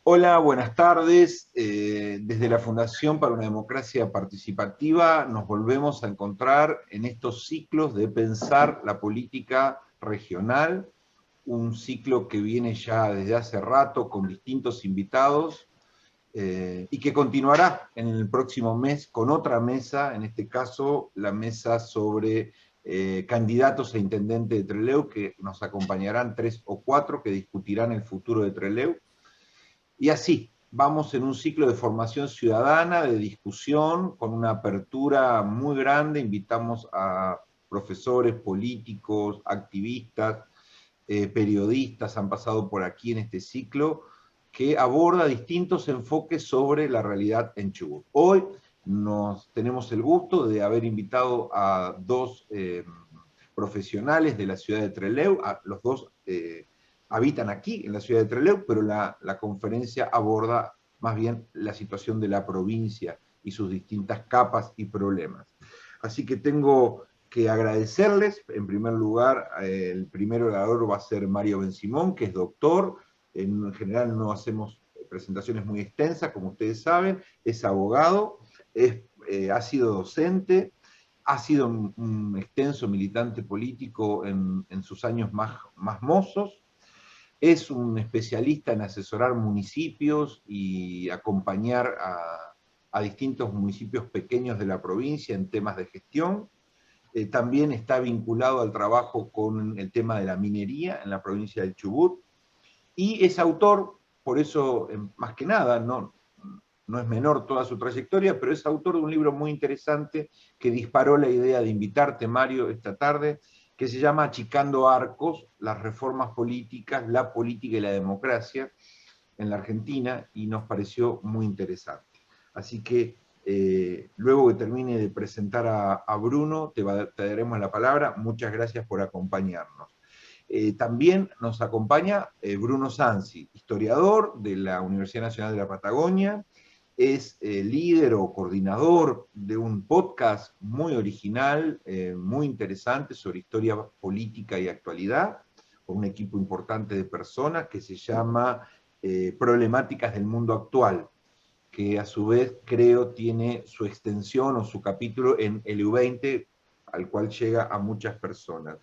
Hola, buenas tardes. Desde la Fundación para una Democracia Participativa nos volvemos a encontrar en estos ciclos de pensar la política regional, un ciclo que viene ya desde hace rato con distintos invitados y que continuará en el próximo mes con otra mesa, en este caso la mesa sobre candidatos a intendente de Trelew, que nos acompañarán 3 o 4 que discutirán el futuro de Trelew. Y así, vamos en un ciclo de formación ciudadana, de discusión, con una apertura muy grande. Invitamos a profesores, políticos, activistas, periodistas, han pasado por aquí en este ciclo, que aborda distintos enfoques sobre la realidad en Chubut. Hoy tenemos el gusto de haber invitado a dos profesionales de la ciudad de Trelew, los dos habitan aquí, en la ciudad de Trelew, pero la conferencia aborda más bien la situación de la provincia y sus distintas capas y problemas. Así que tengo que agradecerles, en primer lugar, el primer orador va a ser Mario Bensimón, que es doctor, en general no hacemos presentaciones muy extensas, como ustedes saben, es abogado, ha sido docente, ha sido un extenso militante político en sus años más mozos, es un especialista en asesorar municipios y acompañar a distintos municipios pequeños de la provincia en temas de gestión. También está vinculado al trabajo con el tema de la minería en la provincia del Chubut. Y es autor, por eso, más que nada, no es menor toda su trayectoria, pero es autor de un libro muy interesante que disparó la idea de invitarte, Mario, esta tarde, que se llama Achicando Arcos, las reformas políticas, la política y la democracia en la Argentina, y nos pareció muy interesante. Así que luego que termine de presentar a Bruno, te daremos la palabra. Muchas gracias por acompañarnos. También nos acompaña Bruno Sansi, historiador de la Universidad Nacional de la Patagonia, es líder o coordinador de un podcast muy original, muy interesante sobre historia política y actualidad, con un equipo importante de personas que se llama Problemáticas del Mundo Actual, que a su vez creo tiene su extensión o su capítulo en el U20, al cual llega a muchas personas.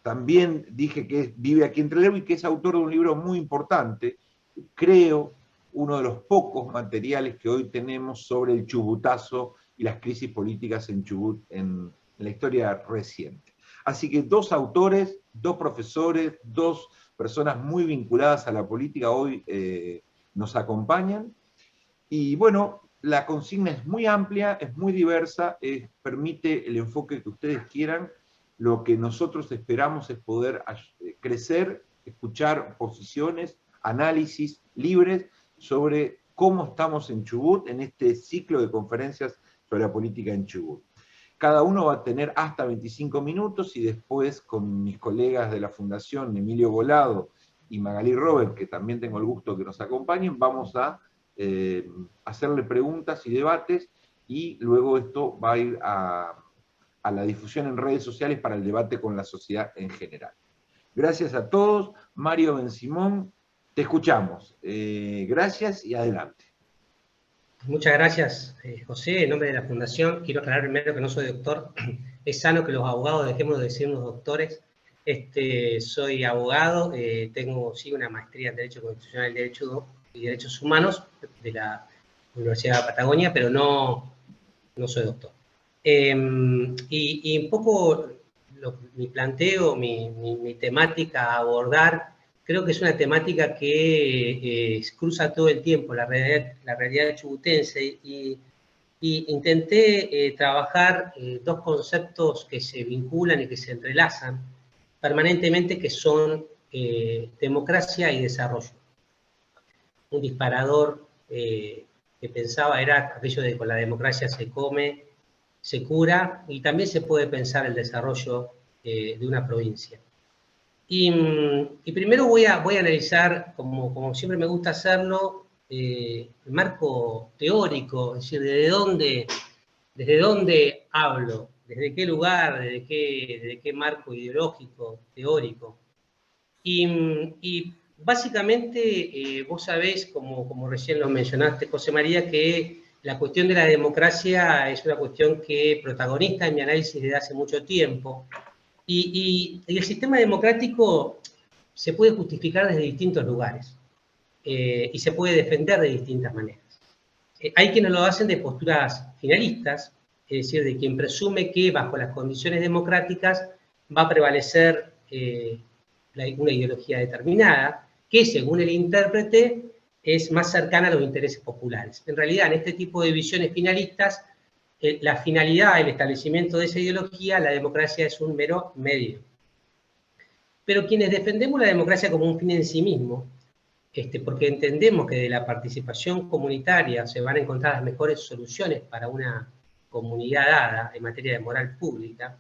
También dije que vive aquí en Trelew y que es autor de un libro muy importante, creo, uno de los pocos materiales que hoy tenemos sobre el chubutazo y las crisis políticas en Chubut en la historia reciente. Así que dos autores, dos profesores, dos personas muy vinculadas a la política hoy nos acompañan. Y bueno, la consigna es muy amplia, es muy diversa, permite el enfoque que ustedes quieran. Lo que nosotros esperamos es poder crecer, escuchar posiciones, análisis libres sobre cómo estamos en Chubut en este ciclo de conferencias sobre la política en Chubut. Cada uno va a tener hasta 25 minutos y después con mis colegas de la Fundación, Emilio Volado y Magalí Robert, que también tengo el gusto que nos acompañen, vamos a hacerle preguntas y debates, y luego esto va a ir a la difusión en redes sociales para el debate con la sociedad en general. Gracias a todos. Mario Bensimón, te escuchamos. Gracias y adelante. Muchas gracias, José. En nombre de la Fundación, quiero aclarar primero que no soy doctor. Es sano que los abogados dejemos de decirnos doctores. Soy abogado, sí, una maestría en Derecho Constitucional y Derechos Humanos de la Universidad de Patagonia, pero no soy doctor. Y un poco mi planteo, mi temática a abordar, creo que es una temática que cruza todo el tiempo la realidad chubutense, y intenté trabajar dos conceptos que se vinculan y que se entrelazan permanentemente, que son democracia y desarrollo. Un disparador que pensaba era aquello de que con la democracia se come, se cura, y también se puede pensar el desarrollo de una provincia. Y primero voy a analizar, como siempre me gusta hacerlo, el marco teórico, es decir, desde dónde hablo, desde qué lugar, desde qué marco ideológico, teórico. Y Básicamente, vos sabés, como recién lo mencionaste, José María, que la cuestión de la democracia es una cuestión que protagonista en mi análisis desde hace mucho tiempo. Y el sistema democrático se puede justificar desde distintos lugares y se puede defender de distintas maneras. Hay quienes lo hacen de posturas finalistas, es decir, de quien presume que bajo las condiciones democráticas va a prevalecer una ideología determinada, que según el intérprete es más cercana a los intereses populares. En realidad, en este tipo de visiones finalistas, la finalidad, el establecimiento de esa ideología, la democracia es un mero medio. Pero quienes defendemos la democracia como un fin en sí mismo, porque entendemos que de la participación comunitaria se van a encontrar las mejores soluciones para una comunidad dada en materia de moral pública,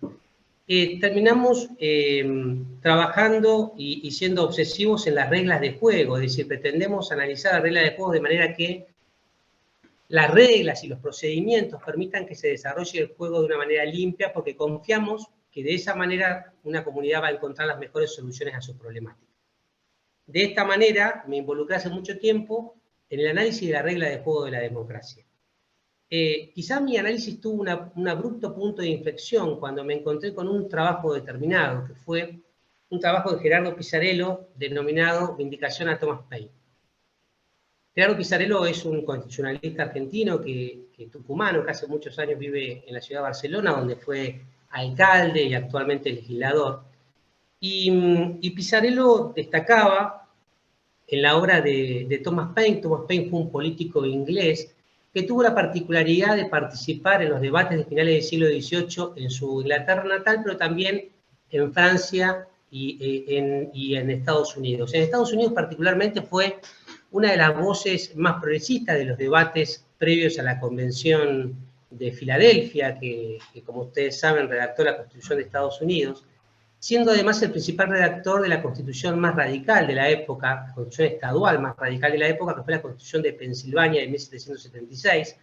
terminamos trabajando y siendo obsesivos en las reglas de juego, es decir, pretendemos analizar las reglas de juego de manera que las reglas y los procedimientos permitan que se desarrolle el juego de una manera limpia, porque confiamos que de esa manera una comunidad va a encontrar las mejores soluciones a sus problemáticas. De esta manera me involucré hace mucho tiempo en el análisis de la regla de juego de la democracia. Quizá mi análisis tuvo un abrupto punto de inflexión cuando me encontré con un trabajo determinado, que fue un trabajo de Gerardo Pisarello denominado Vindicación a Thomas Paine. Gerardo Pisarello es un constitucionalista argentino tucumano, que hace muchos años vive en la ciudad de Barcelona, donde fue alcalde y actualmente legislador. Y Pisarello destacaba en la obra de Thomas Paine. Thomas Paine fue un político inglés que tuvo la particularidad de participar en los debates de finales del siglo XVIII en su Inglaterra natal, pero también en Francia y en Estados Unidos. En Estados Unidos particularmente fue una de las voces más progresistas de los debates previos a la Convención de Filadelfia, que como ustedes saben redactó la Constitución de Estados Unidos, siendo además el principal redactor de la Constitución más radical de la época, la Constitución estadual más radical de la época, que fue la Constitución de Pensilvania de 1776,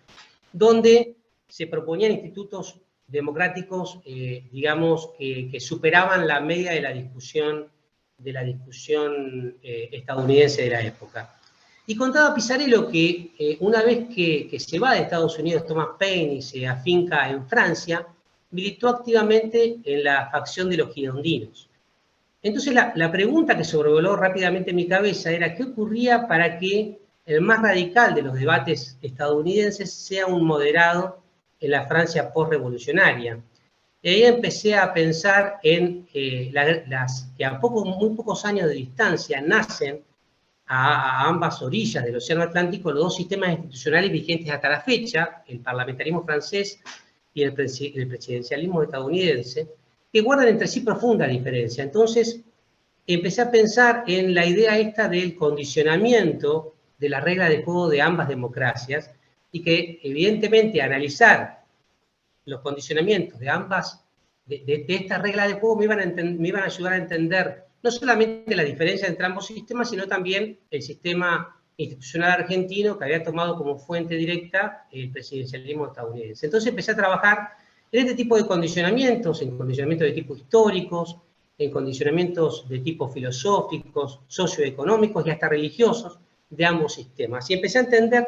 donde se proponían institutos democráticos, digamos, que superaban la media de la discusión estadounidense de la época. Y contaba Pisarello que una vez que se va de Estados Unidos Thomas Paine y se afinca en Francia, militó activamente en la facción de los girondinos. Entonces la pregunta que sobrevoló rápidamente en mi cabeza era ¿qué ocurría para que el más radical de los debates estadounidenses sea un moderado en la Francia postrevolucionaria? Y ahí empecé a pensar en las que a muy pocos años de distancia nacen a ambas orillas del Océano Atlántico los dos sistemas institucionales vigentes hasta la fecha, el parlamentarismo francés y el presidencialismo estadounidense, que guardan entre sí profunda diferencia. Entonces, empecé a pensar en la idea esta del condicionamiento de la regla de juego de ambas democracias y que, evidentemente, analizar los condicionamientos de ambas, de esta regla de juego me iban a ayudar a entender no solamente la diferencia entre ambos sistemas, sino también el sistema institucional argentino que había tomado como fuente directa el presidencialismo estadounidense. Entonces empecé a trabajar en este tipo de condicionamientos, en condicionamientos de tipo históricos, en condicionamientos de tipo filosóficos, socioeconómicos y hasta religiosos de ambos sistemas. Y empecé a entender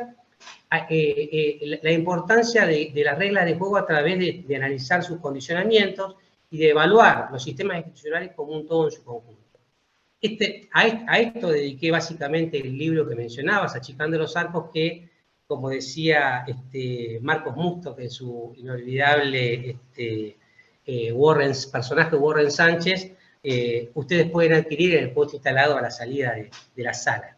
la importancia de las reglas de juego a través de analizar sus condicionamientos y de evaluar los sistemas institucionales como un todo en su conjunto. A esto dediqué básicamente el libro que mencionabas, Achicando los Arcos, que, como decía Marcos Musto, que es su inolvidable personaje Warren Sánchez, ustedes pueden adquirir en el puesto instalado a la salida de la sala.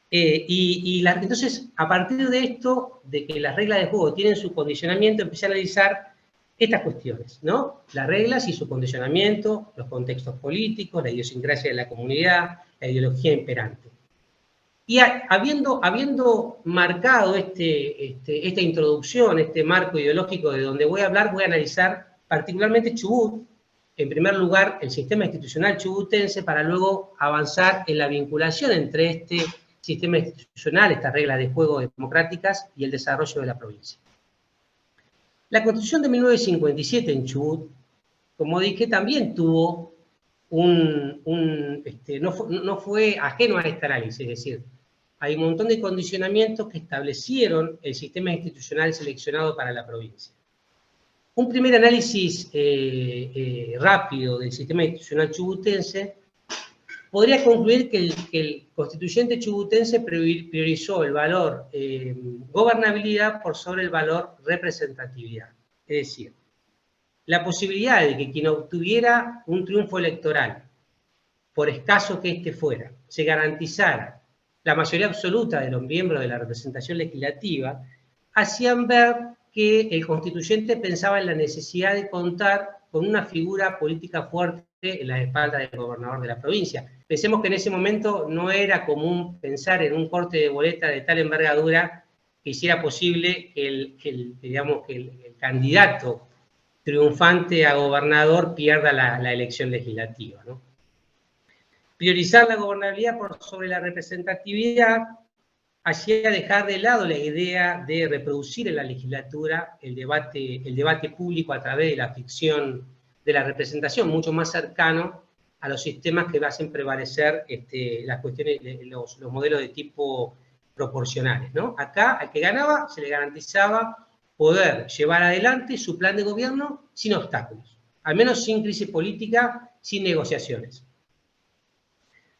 Entonces, a partir de esto, de que las reglas de juego tienen su condicionamiento, empecé a analizar estas cuestiones, ¿no? Las reglas y su condicionamiento, los contextos políticos, la idiosincrasia de la comunidad, la ideología imperante. Y habiendo marcado esta introducción, este marco ideológico de donde voy a hablar, voy a analizar particularmente Chubut, en primer lugar el sistema institucional chubutense, para luego avanzar en la vinculación entre este sistema institucional, estas reglas de juego democráticas y el desarrollo de la provincia. La Constitución de 1957 en Chubut, como dije, también tuvo no fue ajeno a este análisis, es decir, hay un montón de condicionamientos que establecieron el sistema institucional seleccionado para la provincia. Un primer análisis rápido del sistema institucional chubutense podría concluir que el constituyente chubutense priorizó el valor gobernabilidad por sobre el valor representatividad. Es decir, la posibilidad de que quien obtuviera un triunfo electoral, por escaso que éste fuera, se garantizara la mayoría absoluta de los miembros de la representación legislativa, hacían ver que el constituyente pensaba en la necesidad de contar con una figura política fuerte en las espaldas del gobernador de la provincia. Pensemos que en ese momento no era común pensar en un corte de boleta de tal envergadura que hiciera posible que el candidato triunfante a gobernador pierda la elección legislativa, ¿no? Priorizar la gobernabilidad por sobre la representatividad hacía dejar de lado la idea de reproducir en la legislatura el debate público a través de la ficción de la representación, mucho más cercano a los sistemas que hacen prevalecer las cuestiones, los modelos de tipo proporcionales, ¿no? Acá, al que ganaba, se le garantizaba poder llevar adelante su plan de gobierno sin obstáculos, al menos sin crisis política, sin negociaciones.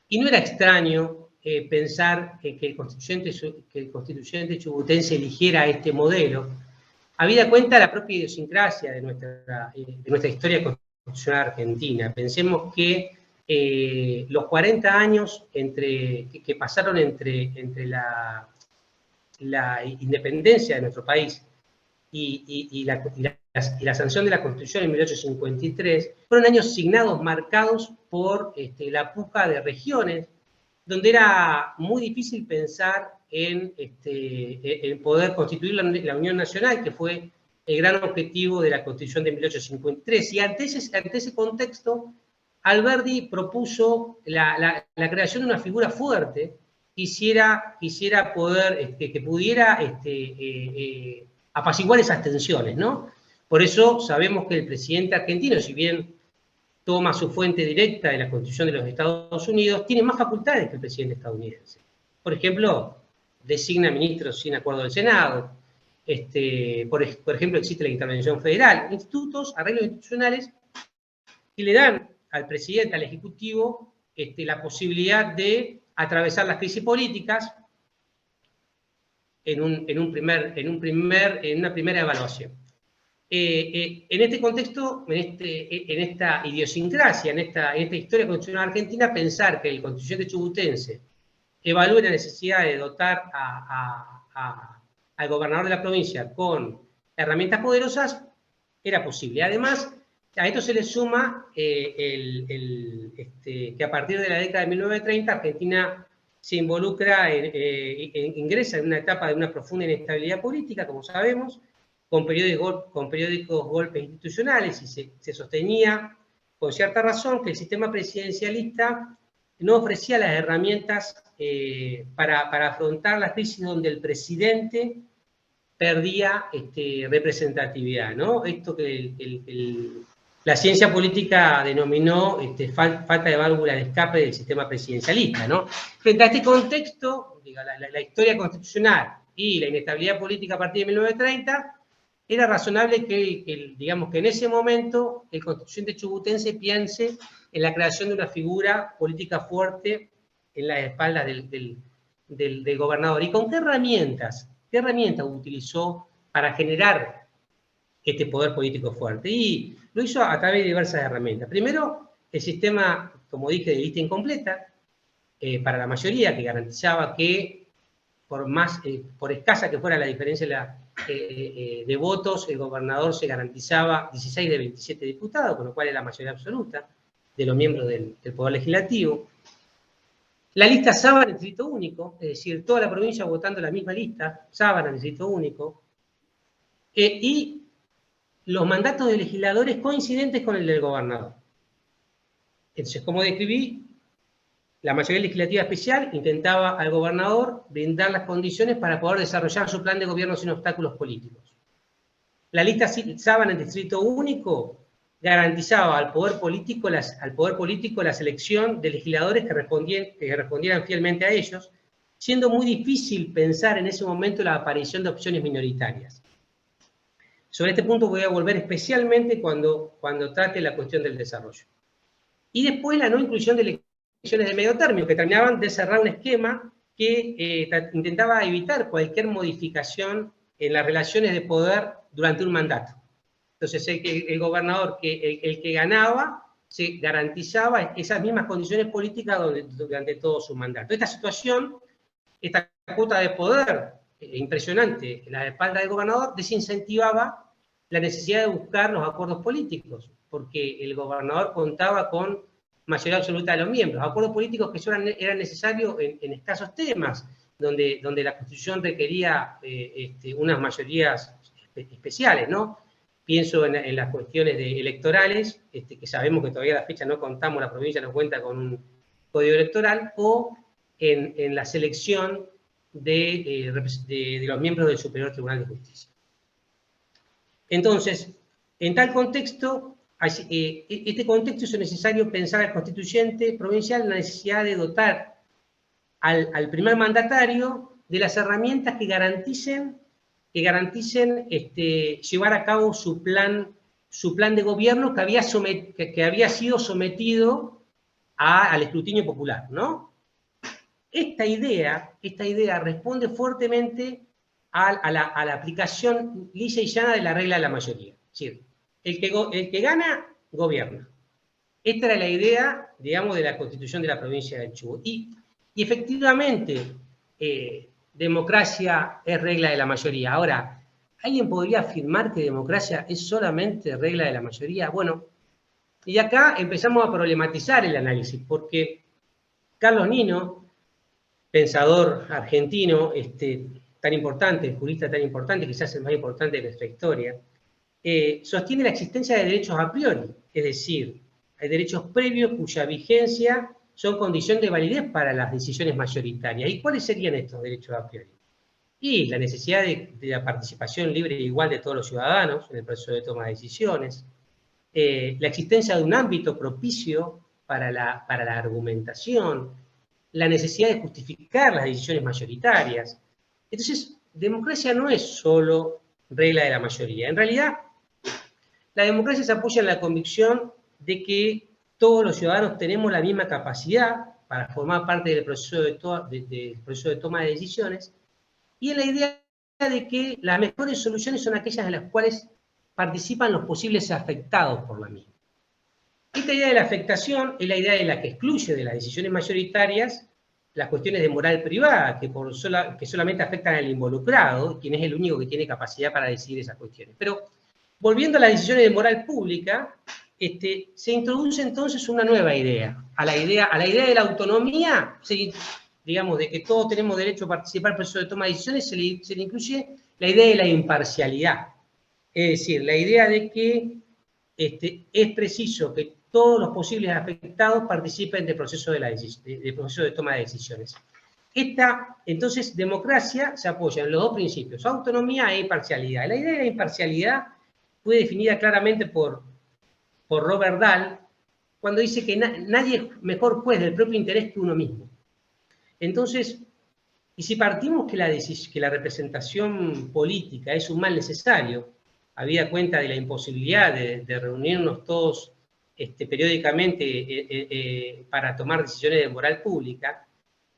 Y no era extraño pensar que el constituyente chubutense eligiera este modelo, habida cuenta de la propia idiosincrasia de nuestra historia constitucional argentina. Pensemos que los 40 años que pasaron entre la independencia de nuestro país y la sanción de la Constitución en 1853, fueron años signados, marcados por la puja de regiones, donde era muy difícil pensar en poder constituir la Unión Nacional, que fue el gran objetivo de la Constitución de 1853. Y ante ese contexto, Alberdi propuso la creación de una figura fuerte, quisiera poder, que pudiera apaciguar esas tensiones, ¿no? Por eso sabemos que el presidente argentino, si bien toma su fuente directa de la Constitución de los Estados Unidos, tiene más facultades que el presidente estadounidense. Por ejemplo, designa ministros sin acuerdo del Senado. Por ejemplo, existe la intervención federal, institutos, arreglos institucionales que le dan al presidente, al Ejecutivo, la posibilidad de atravesar las crisis políticas en una primera evaluación. En este contexto, en esta idiosincrasia, en esta historia constitucional argentina, pensar que el constituyente chubutense evalúe la necesidad de dotar al gobernador de la provincia con herramientas poderosas era posible. Además, a esto se le suma que a partir de la década de 1930 Argentina se ingresa en una etapa de una profunda inestabilidad política, como sabemos, con periódicos golpes institucionales, y se sostenía con cierta razón que el sistema presidencialista no ofrecía las herramientas para afrontar la crisis donde el presidente perdía representatividad, ¿no? Esto que la ciencia política denominó falta de válvula de escape del sistema presidencialista, ¿no? Frente a este contexto, la historia constitucional y la inestabilidad política a partir de 1930, era razonable que en ese momento el constituyente chubutense piense en la creación de una figura política fuerte en las espaldas del gobernador. ¿Y con qué herramientas utilizó para generar este poder político fuerte? Y lo hizo a través de diversas herramientas. Primero, el sistema, como dije, de lista incompleta, para la mayoría, que garantizaba que, por escasa que fuera la diferencia de votos, el gobernador se garantizaba 16 de 27 diputados, con lo cual es la mayoría absoluta de los miembros del Poder Legislativo. La lista sábana en distrito único, es decir, toda la provincia votando la misma lista, sábana en distrito único, y los mandatos de legisladores coincidentes con el del gobernador. Entonces, como describí, la mayoría legislativa especial intentaba al gobernador brindar las condiciones para poder desarrollar su plan de gobierno sin obstáculos políticos. La lista sábana en distrito único garantizaba al poder político la selección de legisladores que respondieran fielmente a ellos, siendo muy difícil pensar en ese momento la aparición de opciones minoritarias. Sobre este punto voy a volver especialmente cuando trate la cuestión del desarrollo. Y después la no inclusión de elecciones de medio término, que terminaban de cerrar un esquema que intentaba evitar cualquier modificación en las relaciones de poder durante un mandato. Entonces el gobernador, el que ganaba, se garantizaba esas mismas condiciones políticas durante todo su mandato. Esta situación, esta cuota de poder impresionante en la espalda del gobernador, desincentivaba la necesidad de buscar los acuerdos políticos, porque el gobernador contaba con mayoría absoluta de los miembros, acuerdos políticos que eran necesarios en escasos temas, donde la Constitución requería unas mayorías especiales, ¿no? Pienso en las cuestiones electorales, que sabemos que todavía a la fecha no contamos, la provincia no cuenta con un código electoral, o en la selección de los miembros del Superior Tribunal de Justicia. Entonces, en tal contexto, este contexto hizo necesario pensar al constituyente provincial la necesidad de dotar al primer mandatario de las herramientas que garanticen llevar a cabo su plan de gobierno que había sido sometido al escrutinio popular, ¿no? Esta idea responde fuertemente a la aplicación lisa y llana de la regla de la mayoría. Es decir, el que gana, gobierna. Esta era la idea, digamos, de la Constitución de la provincia del Chubut. Y efectivamente, democracia es regla de la mayoría. Ahora, ¿alguien podría afirmar que democracia es solamente regla de la mayoría? Bueno, y acá empezamos a problematizar el análisis, porque Carlos Nino, pensador argentino, tan importante, jurista tan importante, quizás el más importante de nuestra historia, sostiene la existencia de derechos a priori, es decir, hay derechos previos cuya vigencia son condición de validez para las decisiones mayoritarias. ¿Y cuáles serían estos derechos a priori? Y la necesidad de la participación libre e igual de todos los ciudadanos en el proceso de toma de decisiones, la existencia de un ámbito propicio para la argumentación, la necesidad de justificar las decisiones mayoritarias. Entonces, democracia no es solo regla de la mayoría. En realidad, la democracia se apoya en la convicción de que todos los ciudadanos tenemos la misma capacidad para formar parte del proceso de toma de decisiones, y en la idea de que las mejores soluciones son aquellas en las cuales participan los posibles afectados por la misma. Esta idea de la afectación es la idea de la que excluye de las decisiones mayoritarias las cuestiones de moral privada, que solamente afectan al involucrado, quien es el único que tiene capacidad para decidir esas cuestiones. Pero, volviendo a las decisiones de moral pública, se introduce entonces una nueva idea. A la idea de la autonomía, digamos, de que todos tenemos derecho a participar en el proceso de toma de decisiones, se le incluye la idea de la imparcialidad. Es decir, la idea de que es preciso que todos los posibles afectados participen del proceso de toma de decisiones. Entonces, democracia se apoya en los dos principios, autonomía e imparcialidad. La idea de la imparcialidad fue definida claramente por Robert Dahl, cuando dice que nadie es mejor juez del propio interés que uno mismo. Entonces, y si partimos que la representación política es un mal necesario, habida cuenta de la imposibilidad de reunirnos todos periódicamente para tomar decisiones de moral pública,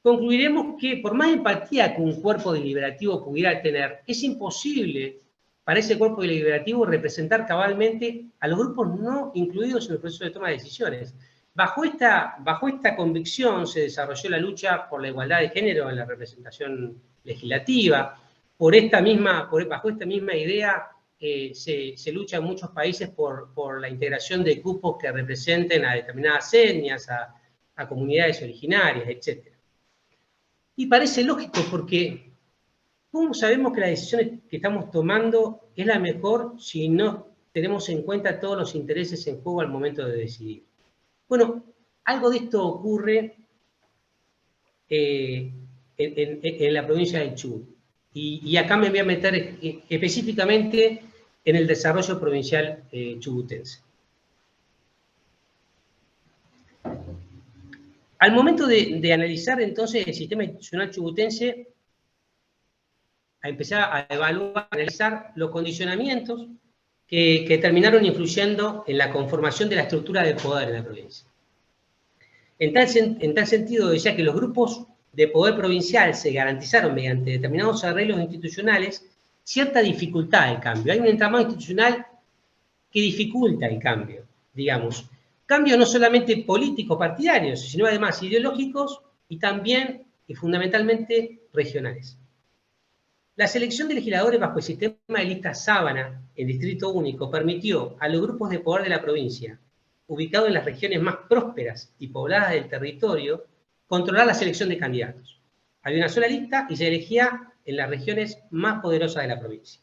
concluiremos que por más empatía que un cuerpo deliberativo pudiera tener, es imposible para ese cuerpo deliberativo representar cabalmente a los grupos no incluidos en el proceso de toma de decisiones. Bajo esta convicción se desarrolló la lucha por la igualdad de género en la representación legislativa. Bajo esta misma idea se lucha en muchos países por la integración de grupos que representen a determinadas etnias, a comunidades originarias, etc. Y parece lógico porque ¿cómo sabemos que la decisión que estamos tomando es la mejor si no tenemos en cuenta todos los intereses en juego al momento de decidir? Bueno, algo de esto ocurre en la provincia del Chubut. Y acá me voy a meter específicamente en el desarrollo provincial chubutense. Al momento de analizar entonces el sistema institucional chubutense, a empezar a evaluar, a analizar los condicionamientos que terminaron influyendo en la conformación de la estructura de poder en la provincia. En tal sentido, decía que los grupos de poder provincial se garantizaron mediante determinados arreglos institucionales cierta dificultad del cambio. Hay un entramado institucional que dificulta el cambio, digamos. Cambios no solamente políticos, partidarios, sino además ideológicos y también y fundamentalmente regionales. La selección de legisladores bajo el sistema de lista sábana en distrito único permitió a los grupos de poder de la provincia, ubicados en las regiones más prósperas y pobladas del territorio, controlar la selección de candidatos. Había una sola lista y se elegía en las regiones más poderosas de la provincia.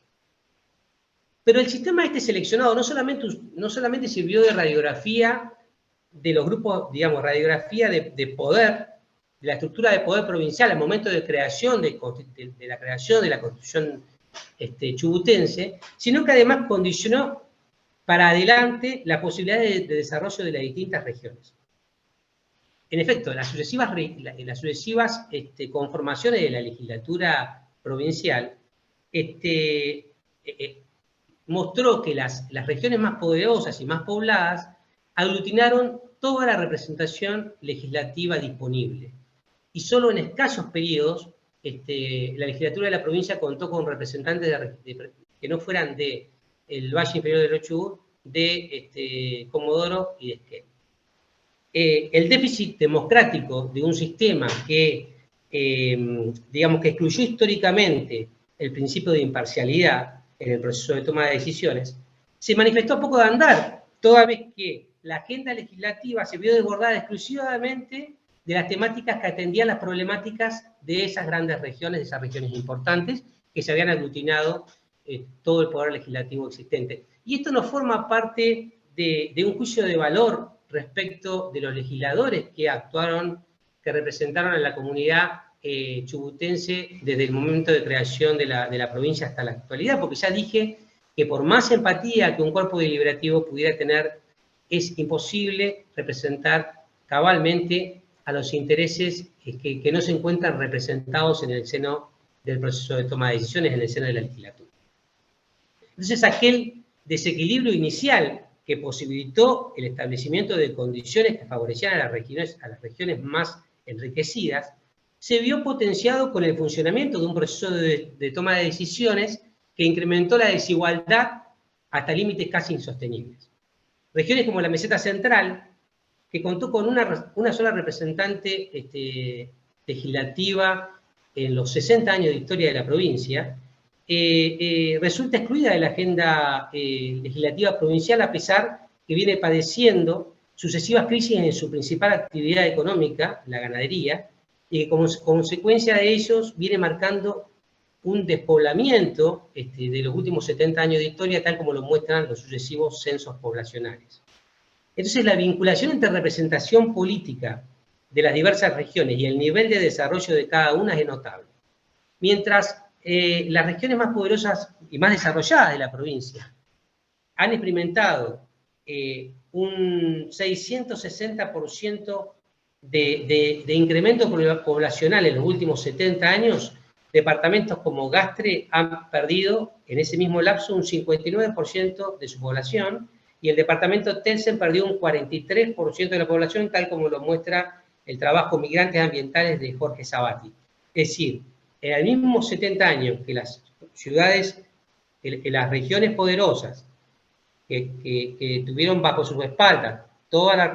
Pero el sistema seleccionado no solamente sirvió de radiografía de los grupos, digamos, radiografía de poder, de la estructura de poder provincial al momento de creación de la creación de la Constitución chubutense, sino que además condicionó para adelante la posibilidad de desarrollo de las distintas regiones. En efecto, las sucesivas conformaciones de la legislatura provincial mostró que las regiones más poderosas y más pobladas aglutinaron toda la representación legislativa disponible. Y solo en escasos periodos la legislatura de la provincia contó con representantes que no fueran del Valle Inferior del Río Chubut, de Comodoro y de Esquel. El déficit democrático de un sistema que, digamos, que excluyó históricamente el principio de imparcialidad en el proceso de toma de decisiones, se manifestó a poco de andar, toda vez que la agenda legislativa se vio desbordada exclusivamente de las temáticas que atendían las problemáticas de esas grandes regiones, de esas regiones importantes, que se habían aglutinado todo el poder legislativo existente. Y esto no forma parte de un juicio de valor respecto de los legisladores que actuaron, que representaron a la comunidad chubutense desde el momento de creación de la provincia hasta la actualidad, porque ya dije que por más empatía que un cuerpo deliberativo pudiera tener, es imposible representar cabalmente a los intereses que no se encuentran representados en el seno del proceso de toma de decisiones, en el seno de la legislatura. Entonces, aquel desequilibrio inicial que posibilitó el establecimiento de condiciones que favorecieran a las regiones más enriquecidas, se vio potenciado con el funcionamiento de un proceso de toma de decisiones que incrementó la desigualdad hasta límites casi insostenibles. Regiones como la Meseta Central, que contó con una sola representante legislativa en los 60 años de historia de la provincia, resulta excluida de la agenda legislativa provincial, a pesar que viene padeciendo sucesivas crisis en su principal actividad económica, la ganadería, y que como consecuencia de ellos viene marcando un despoblamiento de los últimos 70 años de historia, tal como lo muestran los sucesivos censos poblacionales. Entonces, la vinculación entre representación política de las diversas regiones y el nivel de desarrollo de cada una es notable. Mientras las regiones más poderosas y más desarrolladas de la provincia han experimentado un 660% de incremento poblacional en los últimos 70 años, departamentos como Gastre han perdido en ese mismo lapso un 59% de su población, y el departamento Telsen perdió un 43% de la población, tal como lo muestra el trabajo Migrantes Ambientales de Jorge Sabati. Es decir, en los mismos 70 años que las ciudades, que las regiones poderosas, que tuvieron bajo sus espaldas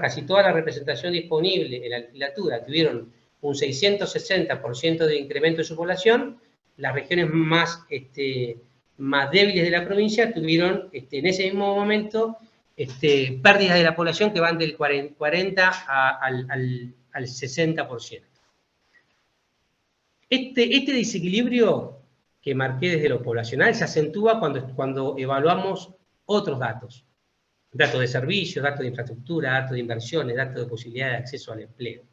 casi toda la representación disponible en la legislatura, tuvieron un 660% de incremento de su población, las regiones más débiles de la provincia tuvieron en ese mismo momento pérdidas de la población que van del 40 al 60%. Este desequilibrio que marqué desde lo poblacional se acentúa cuando evaluamos otros datos. Datos de servicios, datos de infraestructura, datos de inversiones, datos de posibilidad de acceso al empleo.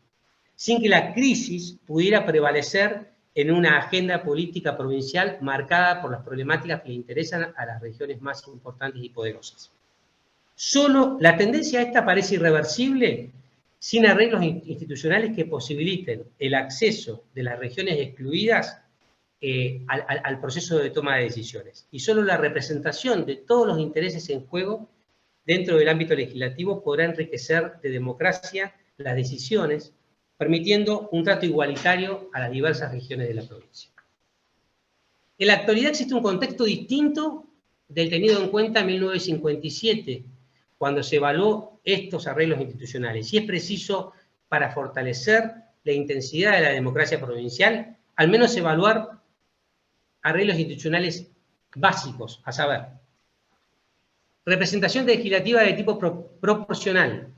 Sin que la crisis pudiera prevalecer en una agenda política provincial marcada por las problemáticas que le interesan a las regiones más importantes y poderosas. Solo la tendencia esta parece irreversible sin arreglos institucionales que posibiliten el acceso de las regiones excluidas al proceso de toma de decisiones. Y solo la representación de todos los intereses en juego dentro del ámbito legislativo podrá enriquecer de democracia las decisiones, permitiendo un trato igualitario a las diversas regiones de la provincia. En la actualidad existe un contexto distinto del tenido en cuenta en 1957, cuando se evaluó estos arreglos institucionales, y es preciso, para fortalecer la intensidad de la democracia provincial, al menos evaluar arreglos institucionales básicos, a saber, representación legislativa de tipo proporcional,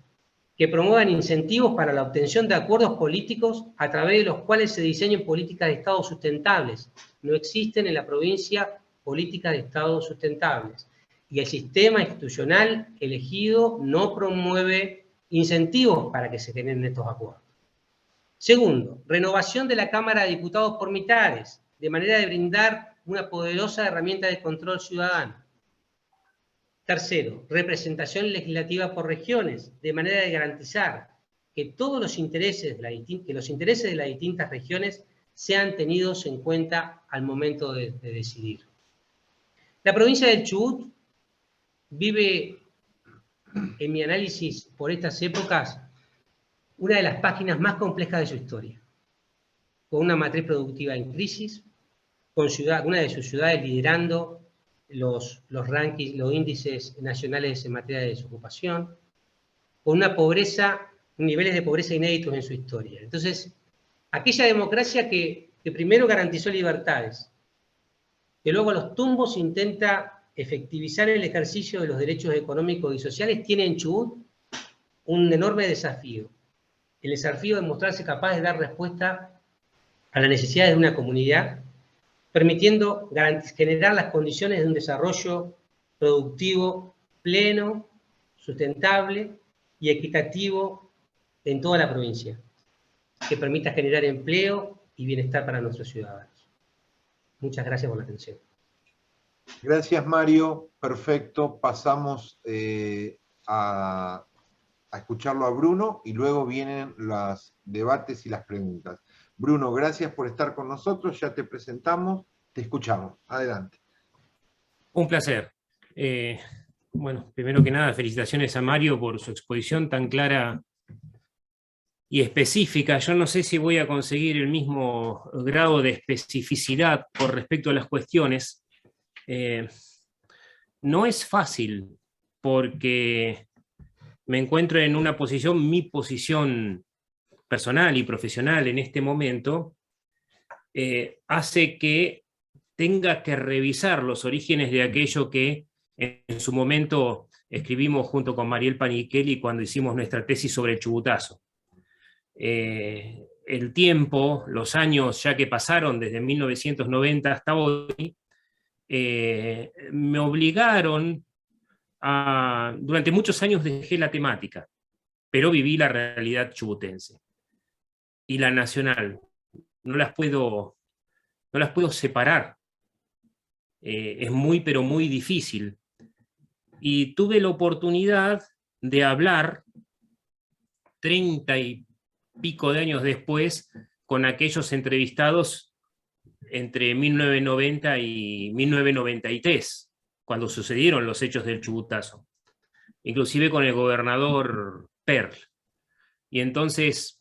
que promuevan incentivos para la obtención de acuerdos políticos a través de los cuales se diseñen políticas de Estado sustentables. No existen en la provincia políticas de Estado sustentables. Y el sistema institucional elegido no promueve incentivos para que se generen estos acuerdos. Segundo, renovación de la Cámara de Diputados por mitades, de manera de brindar una poderosa herramienta de control ciudadano. Tercero, representación legislativa por regiones, de manera de garantizar que todos los intereses de las distintas regiones sean tenidos en cuenta al momento de decidir. La provincia del Chubut vive, en mi análisis por estas épocas, una de las páginas más complejas de su historia, con una matriz productiva en crisis, con una de sus ciudades liderando los rankings, los índices nacionales en materia de desocupación, con una pobreza, niveles de pobreza inéditos en su historia. Entonces, aquella democracia que primero garantizó libertades, que luego a los tumbos intenta efectivizar el ejercicio de los derechos económicos y sociales, tiene en Chubut un enorme desafío. El desafío de mostrarse capaz de dar respuesta a las necesidades de una comunidad, permitiendo generar las condiciones de un desarrollo productivo pleno, sustentable y equitativo en toda la provincia, que permita generar empleo y bienestar para nuestros ciudadanos. Muchas gracias por la atención. Gracias, Mario. Perfecto. Pasamos a escucharlo a Bruno y luego vienen los debates y las preguntas. Bruno, gracias por estar con nosotros. Ya te presentamos, te escuchamos. Adelante. Un placer. Bueno, primero que nada, felicitaciones a Mario por su exposición tan clara y específica. Yo no sé si voy a conseguir el mismo grado de especificidad con respecto a las cuestiones. No es fácil porque me encuentro en una posición, mi posición personal y profesional en este momento, hace que tenga que revisar los orígenes de aquello que en su momento escribimos junto con Mariel Panichelli cuando hicimos nuestra tesis sobre el chubutazo. El tiempo, los años ya que pasaron desde 1990 hasta hoy, me obligaron a... Durante muchos años dejé la temática, pero viví la realidad chubutense y la nacional. No las puedo separar. Es muy, pero muy difícil. Y tuve la oportunidad de hablar 30 y pico de años después con aquellos entrevistados entre 1990 y 1993, cuando sucedieron los hechos del chubutazo, inclusive con el gobernador Perl. Y entonces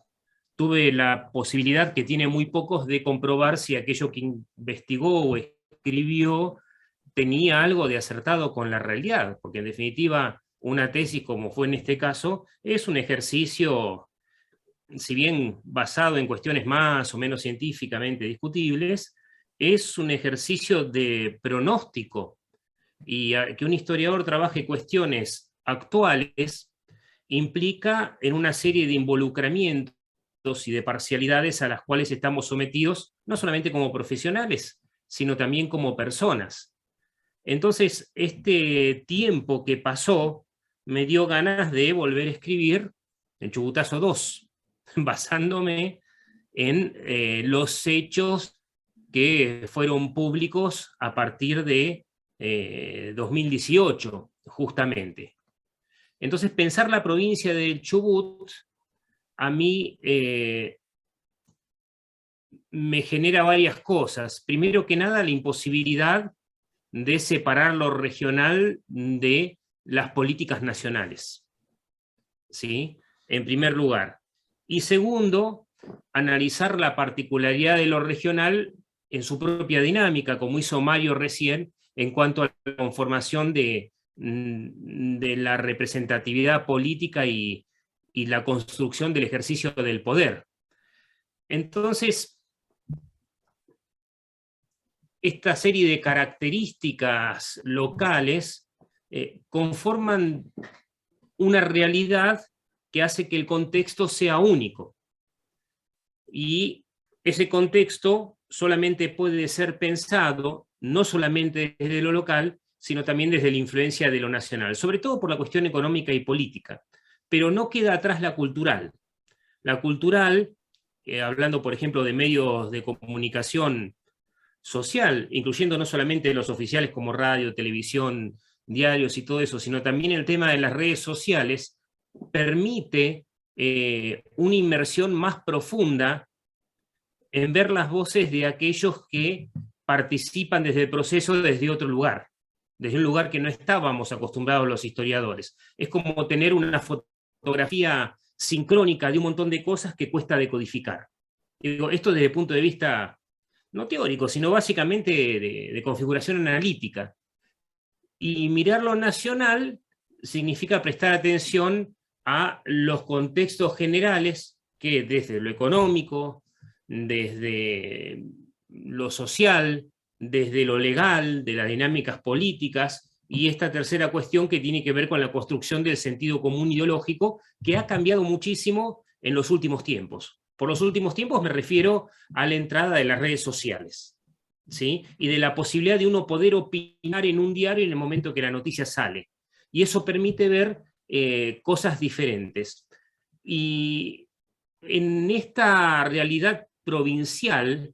tuve la posibilidad, que tiene muy pocos, de comprobar si aquello que investigó o escribió tenía algo de acertado con la realidad, porque en definitiva una tesis, como fue en este caso, es un ejercicio, si bien basado en cuestiones más o menos científicamente discutibles, es un ejercicio de pronóstico, y que un historiador trabaje cuestiones actuales implica en una serie de involucramientos y de parcialidades a las cuales estamos sometidos, no solamente como profesionales, sino también como personas. Entonces, este tiempo que pasó me dio ganas de volver a escribir el Chubutazo 2, basándome en los hechos que fueron públicos a partir de 2018, justamente. Entonces, pensar la provincia del Chubut a mí me genera varias cosas. Primero que nada, la imposibilidad de separar lo regional de las políticas nacionales, ¿sí? En primer lugar. Y segundo, analizar la particularidad de lo regional en su propia dinámica, como hizo Mario recién, en cuanto a la conformación de la representatividad política y la construcción del ejercicio del poder. Entonces, esta serie de características locales conforman una realidad que hace que el contexto sea único. Y ese contexto solamente puede ser pensado no solamente desde lo local, sino también desde la influencia de lo nacional, sobre todo por la cuestión económica y política. Pero no queda atrás la cultural. La cultural, hablando por ejemplo de medios de comunicación social, incluyendo no solamente los oficiales como radio, televisión, diarios y todo eso, sino también el tema de las redes sociales, permite una inmersión más profunda en ver las voces de aquellos que participan desde el proceso desde otro lugar, desde un lugar que no estábamos acostumbrados los historiadores. Es como tener una fotografía sincrónica de un montón de cosas que cuesta decodificar. Y digo, esto desde el punto de vista no teórico, sino básicamente de configuración analítica. Y mirar lo nacional significa prestar atención a los contextos generales que desde lo económico, desde lo social, desde lo legal, de las dinámicas políticas, y esta tercera cuestión que tiene que ver con la construcción del sentido común ideológico, que ha cambiado muchísimo en los últimos tiempos. Por los últimos tiempos me refiero a la entrada de las redes sociales, ¿sí? Y de la posibilidad de uno poder opinar en un diario en el momento que la noticia sale. Y eso permite ver cosas diferentes. Y en esta realidad provincial,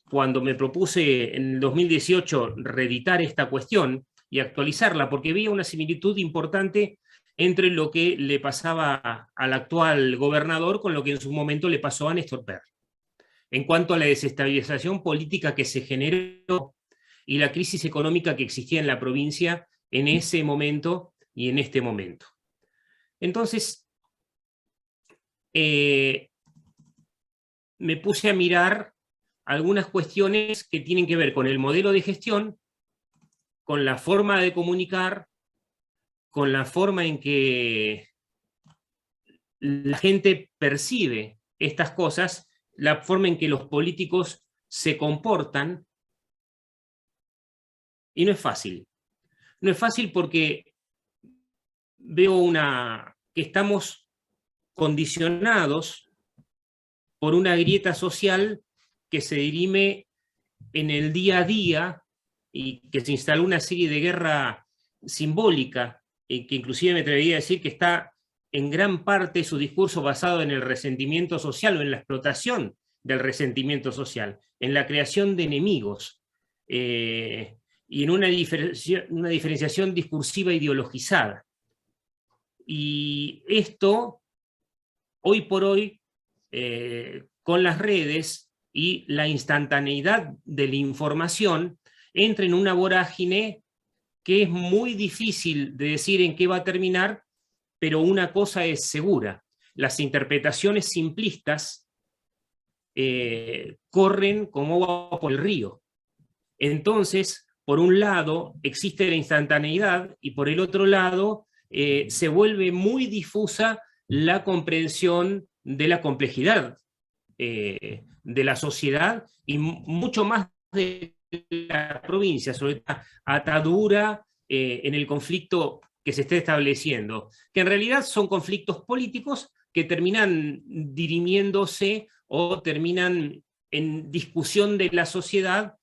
cuando me propuse en el 2018 reeditar esta cuestión y actualizarla, porque veía una similitud importante entre lo que le pasaba al actual gobernador con lo que en su momento le pasó a Néstor Perry, en cuanto a la desestabilización política que se generó y la crisis económica que existía en la provincia en ese momento y en este momento. Entonces, me puse a mirar algunas cuestiones que tienen que ver con el modelo de gestión, con la forma de comunicar, con la forma en que la gente percibe estas cosas, la forma en que los políticos se comportan, y no es fácil. No es fácil porque veo que estamos condicionados por una grieta social que se dirime en el día a día y que se instaló una serie de guerra simbólica, y que inclusive me atrevería a decir que está en gran parte su discurso basado en el resentimiento social o en la explotación del resentimiento social, en la creación de enemigos y en una diferenciación discursiva ideologizada. Y esto, hoy por hoy, con las redes y la instantaneidad de la información, entra en una vorágine que es muy difícil de decir en qué va a terminar, pero una cosa es segura: las interpretaciones simplistas corren como agua por el río. Entonces, por un lado, existe la instantaneidad, y por el otro lado, se vuelve muy difusa la comprensión de la complejidad de la sociedad, y mucho más de la provincia, sobre esta atadura en el conflicto que se está estableciendo, que en realidad son conflictos políticos que terminan dirimiéndose o terminan en discusión de la sociedad,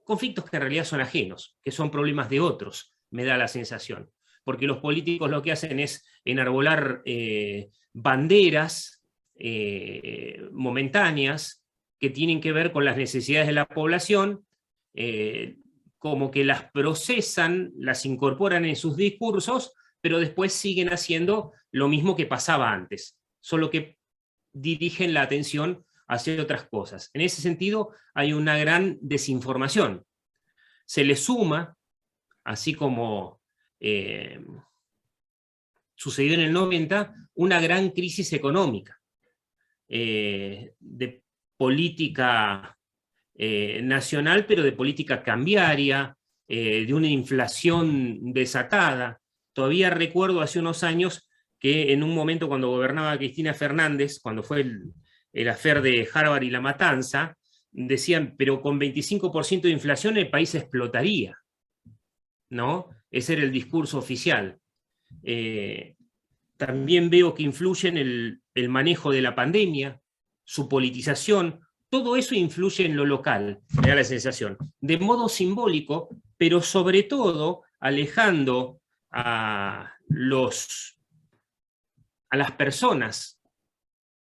conflictos que en realidad son ajenos, que son problemas de otros, me da la sensación, porque los políticos lo que hacen es enarbolar banderas momentáneas que tienen que ver con las necesidades de la población, como que las procesan, las incorporan en sus discursos, pero después siguen haciendo lo mismo que pasaba antes. solo que dirigen la atención hacia otras cosas. En ese sentido, hay una gran desinformación. Se le suma, así como sucedió en el 90, una gran crisis económica, de política nacional, pero de política cambiaria, de una inflación desatada. Todavía recuerdo hace unos años que en un momento cuando gobernaba Cristina Fernández, cuando fue el affair de Harvard y la matanza, decían, pero con 25% de inflación el país explotaría, ¿no? Ese era el discurso oficial. También veo que influye en el manejo de la pandemia, su politización, todo eso influye en lo local, me da la sensación, de modo simbólico, pero sobre todo alejando a las personas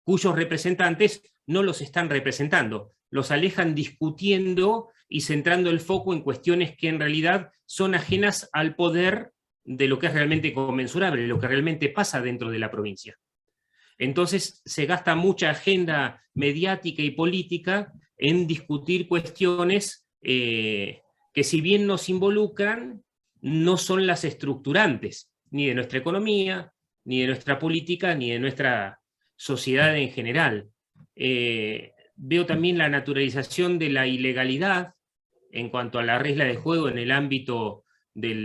cuyos representantes no los están representando, los alejan discutiendo y centrando el foco en cuestiones que en realidad son ajenas al poder de lo que es realmente conmensurable, lo que realmente pasa dentro de la provincia. Entonces se gasta mucha agenda mediática y política en discutir cuestiones que si bien nos involucran, no son las estructurantes, ni de nuestra economía, ni de nuestra política, ni de nuestra sociedad en general. Veo también la naturalización de la ilegalidad en cuanto a la regla de juego en el ámbito de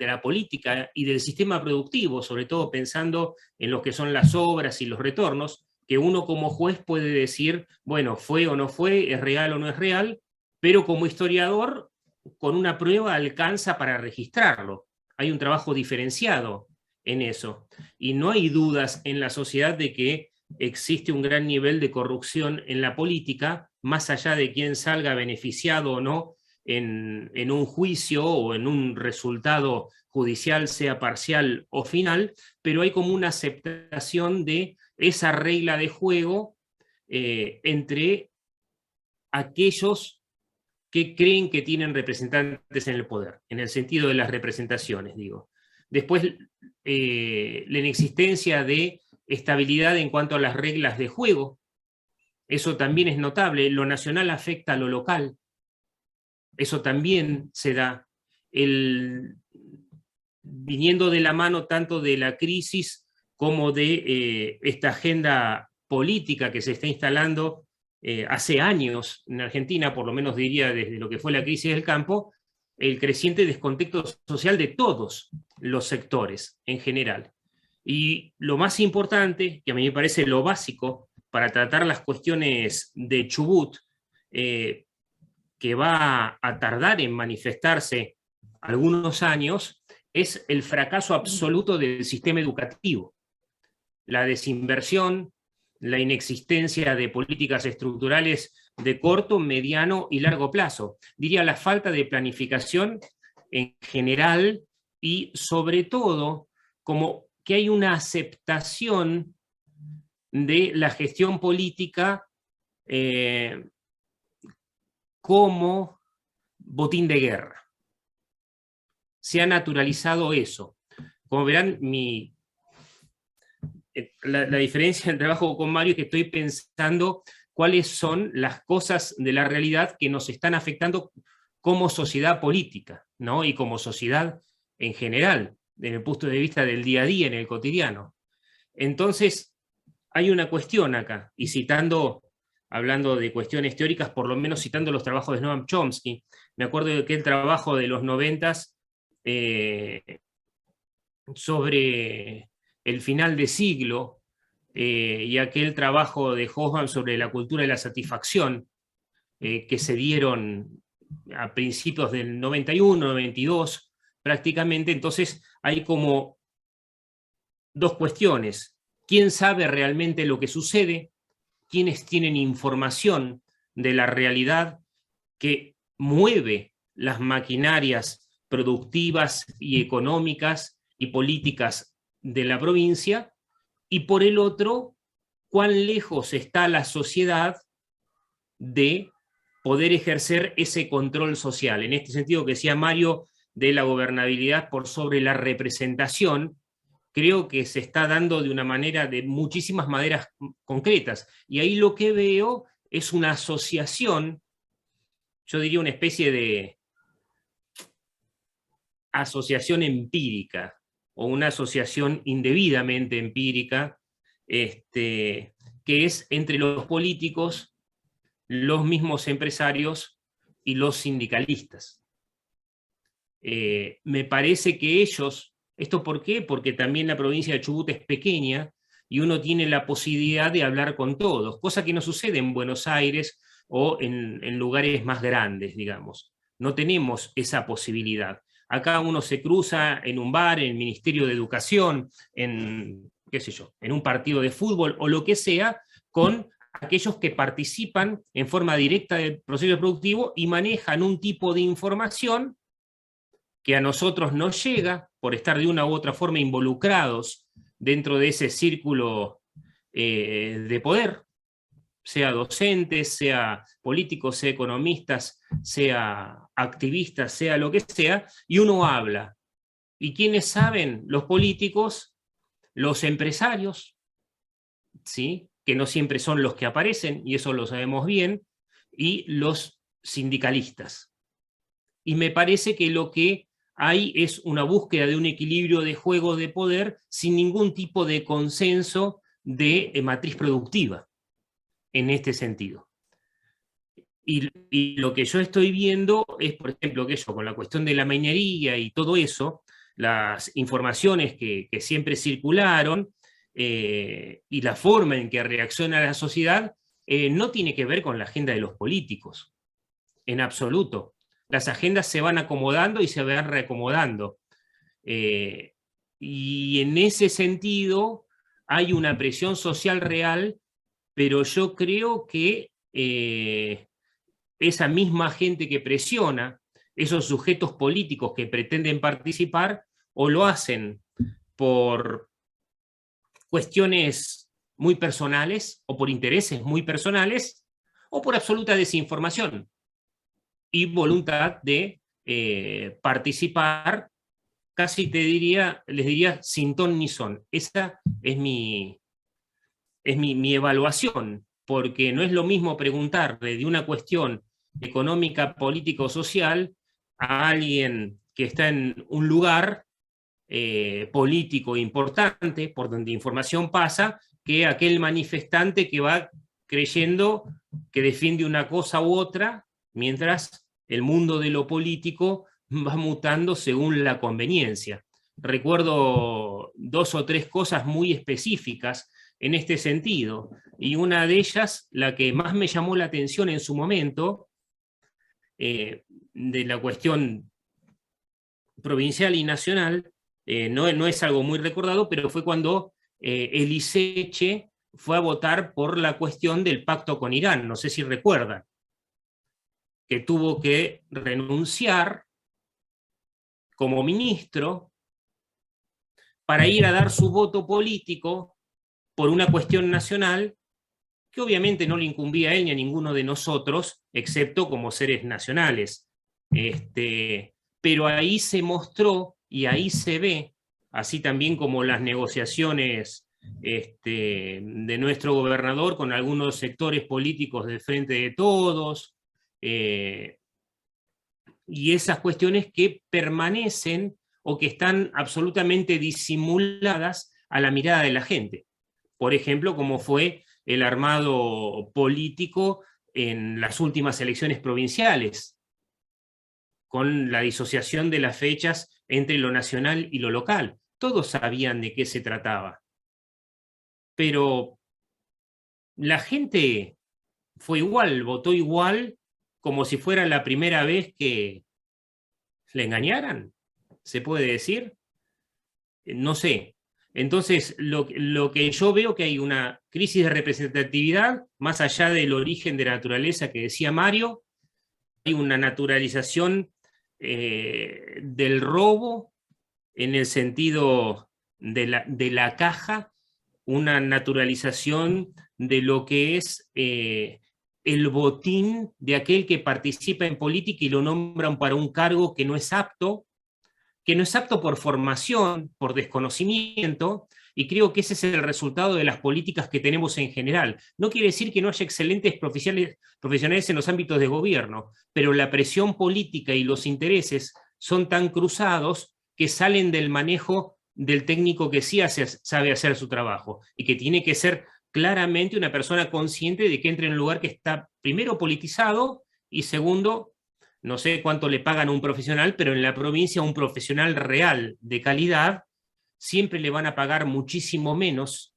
la política y del sistema productivo, sobre todo pensando en lo que son las obras y los retornos, que uno como juez puede decir, bueno, fue o no fue, es real o no es real, pero como historiador, con una prueba alcanza para registrarlo. Hay un trabajo diferenciado en eso. Y no hay dudas en la sociedad de que existe un gran nivel de corrupción en la política, más allá de quién salga beneficiado o no en un juicio o en un resultado judicial, sea parcial o final, pero hay como una aceptación de esa regla de juego entre aquellos que creen que tienen representantes en el poder, en el sentido de las representaciones, digo. Después, la inexistencia de estabilidad en cuanto a las reglas de juego, eso también es notable. Lo nacional afecta a lo local, eso también se da. Viniendo de la mano tanto de la crisis como de esta agenda política que se está instalando hace años en Argentina, por lo menos diría desde lo que fue la crisis del campo, el creciente descontexto social de todos los sectores en general. Y lo más importante, que a mí me parece lo básico para tratar las cuestiones de Chubut, que va a tardar en manifestarse algunos años, es el fracaso absoluto del sistema educativo. La desinversión, la inexistencia de políticas estructurales de corto, mediano y largo plazo. Diría la falta de planificación en general y sobre todo como que hay una aceptación de la gestión política como botín de guerra. Se ha naturalizado eso. Como verán, la diferencia del trabajo con Mario es que estoy pensando cuáles son las cosas de la realidad que nos están afectando como sociedad política, ¿no? Y como sociedad en general, desde el punto de vista del día a día, en el cotidiano. Entonces, hay una cuestión acá, y hablando de cuestiones teóricas, por lo menos citando los trabajos de Noam Chomsky, me acuerdo de aquel trabajo de los 90s sobre el final de siglo, y aquel trabajo de Hobsbawm sobre la cultura de la satisfacción, que se dieron a principios del 91, 92, prácticamente. Entonces hay como dos cuestiones. ¿Quién sabe realmente lo que sucede? ¿Quiénes tienen información de la realidad que mueve las maquinarias productivas y económicas y políticas de la provincia? Y por el otro, ¿cuán lejos está la sociedad de poder ejercer ese control social? En este sentido que decía Mario de la gobernabilidad por sobre la representación, creo que se está dando de una manera, de muchísimas maneras concretas. Y ahí lo que veo es una asociación, yo diría una especie de asociación empírica, o una asociación indebidamente empírica, que es entre los políticos, los mismos empresarios y los sindicalistas. Me parece que ellos, ¿esto por qué? Porque también la provincia de Chubut es pequeña y uno tiene la posibilidad de hablar con todos, cosa que no sucede en Buenos Aires o en lugares más grandes, digamos. No tenemos esa posibilidad. Acá uno se cruza en un bar, en el Ministerio de Educación, en, qué sé yo, en un partido de fútbol o lo que sea, con aquellos que participan en forma directa del proceso productivo y manejan un tipo de información que a nosotros nos llega por estar de una u otra forma involucrados dentro de ese círculo de poder, sea docentes, sea políticos, sea economistas, sea activistas, sea lo que sea, y uno habla. ¿Y quiénes saben? Los políticos, los empresarios, ¿sí? Que no siempre son los que aparecen, y eso lo sabemos bien, y los sindicalistas. Y me parece que lo que hay es una búsqueda de un equilibrio de juego de poder sin ningún tipo de consenso de matriz productiva en este sentido. Y lo que yo estoy viendo es, por ejemplo, que eso, con la cuestión de la minería y todo eso, las informaciones que siempre circularon y la forma en que reacciona la sociedad no tiene que ver con la agenda de los políticos, en absoluto. Las agendas se van acomodando y se van reacomodando. Y en ese sentido hay una presión social real, pero yo creo que esa misma gente que presiona, esos sujetos políticos que pretenden participar, o lo hacen por cuestiones muy personales, o por intereses muy personales, o por absoluta desinformación y voluntad de participar, casi te diría, les diría sin ton ni son. Esa es mi evaluación, porque no es lo mismo preguntarle de una cuestión económica, política o social a alguien que está en un lugar político importante, por donde información pasa, que aquel manifestante que va creyendo que defiende una cosa u otra, mientras el mundo de lo político va mutando según la conveniencia. Recuerdo 2 o 3 cosas muy específicas en este sentido, y una de ellas, la que más me llamó la atención en su momento, de la cuestión provincial y nacional, no es algo muy recordado, pero fue cuando el ISECHE fue a votar por la cuestión del pacto con Irán, no sé si recuerdan, que tuvo que renunciar como ministro para ir a dar su voto político por una cuestión nacional que obviamente no le incumbía a él ni a ninguno de nosotros, excepto como seres nacionales. Pero ahí se mostró y ahí se ve, así también como las negociaciones de nuestro gobernador con algunos sectores políticos del Frente de Todos, y esas cuestiones que permanecen o que están absolutamente disimuladas a la mirada de la gente. Por ejemplo, como fue el armado político en las últimas elecciones provinciales, con la disociación de las fechas entre lo nacional y lo local. Todos sabían de qué se trataba. Pero la gente fue igual, votó igual, como si fuera la primera vez que le engañaran, ¿se puede decir? No sé. Entonces, lo que yo veo que hay una crisis de representatividad, más allá del origen de la naturaleza que decía Mario, hay una naturalización del robo en el sentido de la caja, una naturalización de lo que es el botín de aquel que participa en política y lo nombran para un cargo que no es apto, que no es apto por formación, por desconocimiento, y creo que ese es el resultado de las políticas que tenemos en general. No quiere decir que no haya excelentes profesionales en los ámbitos de gobierno, pero la presión política y los intereses son tan cruzados que salen del manejo del técnico que sí sabe hacer su trabajo, y que tiene que ser claramente una persona consciente de que entra en un lugar que está, primero, politizado, y segundo, no sé cuánto le pagan a un profesional, pero en la provincia un profesional real de calidad siempre le van a pagar muchísimo menos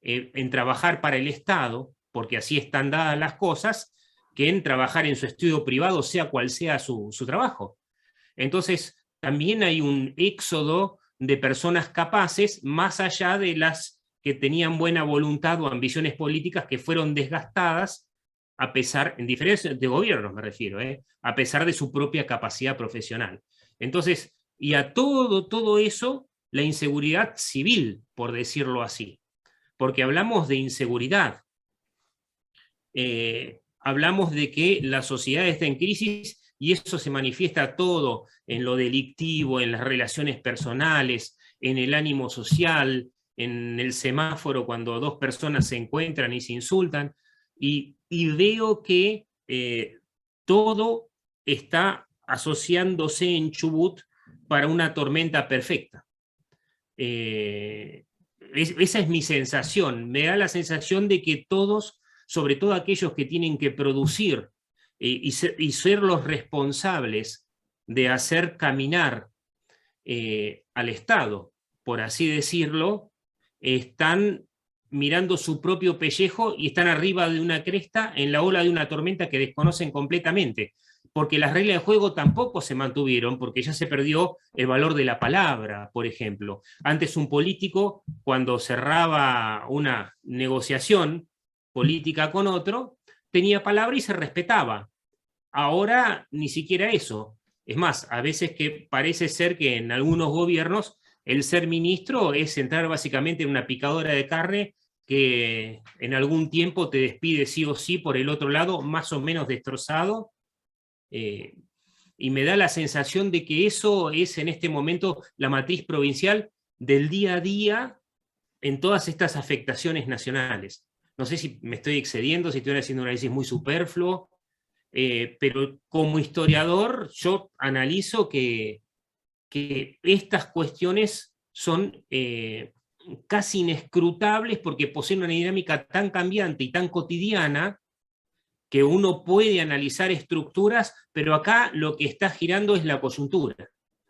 en trabajar para el Estado, porque así están dadas las cosas, que en trabajar en su estudio privado, sea cual sea su trabajo. Entonces, también hay un éxodo de personas capaces, más allá de las que tenían buena voluntad o ambiciones políticas que fueron desgastadas, a pesar, en diferencias de gobiernos me refiero, a pesar de su propia capacidad profesional. Entonces, y a todo eso, la inseguridad civil, por decirlo así, porque hablamos de inseguridad, hablamos de que la sociedad está en crisis, y eso se manifiesta todo en lo delictivo, en las relaciones personales, en el ánimo social, en el semáforo cuando dos personas se encuentran y se insultan, y veo que todo está asociándose en Chubut para una tormenta perfecta. Esa es mi sensación. Me da la sensación de que todos, sobre todo aquellos que tienen que producir y ser los responsables de hacer caminar al Estado, por así decirlo, están mirando su propio pellejo y están arriba de una cresta en la ola de una tormenta que desconocen completamente, porque las reglas de juego tampoco se mantuvieron, porque ya se perdió el valor de la palabra, por ejemplo. Antes un político, cuando cerraba una negociación política con otro, tenía palabra y se respetaba. Ahora ni siquiera eso. Es más, a veces que parece ser que en algunos gobiernos el ser ministro es entrar básicamente en una picadora de carne que en algún tiempo te despide sí o sí por el otro lado, más o menos destrozado. Y me da la sensación de que eso es en este momento la matriz provincial del día a día en todas estas afectaciones nacionales. No sé si me estoy excediendo, si estoy haciendo un análisis muy superfluo, pero como historiador yo analizo que estas cuestiones son casi inescrutables porque poseen una dinámica tan cambiante y tan cotidiana que uno puede analizar estructuras, pero acá lo que está girando es la coyuntura.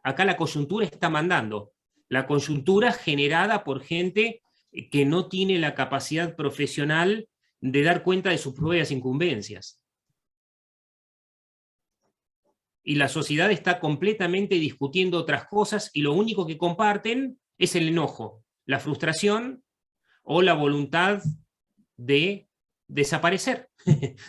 Acá la coyuntura está mandando. La coyuntura generada por gente que no tiene la capacidad profesional de dar cuenta de sus propias incumbencias. Y la sociedad está completamente discutiendo otras cosas y lo único que comparten es el enojo, la frustración o la voluntad de desaparecer.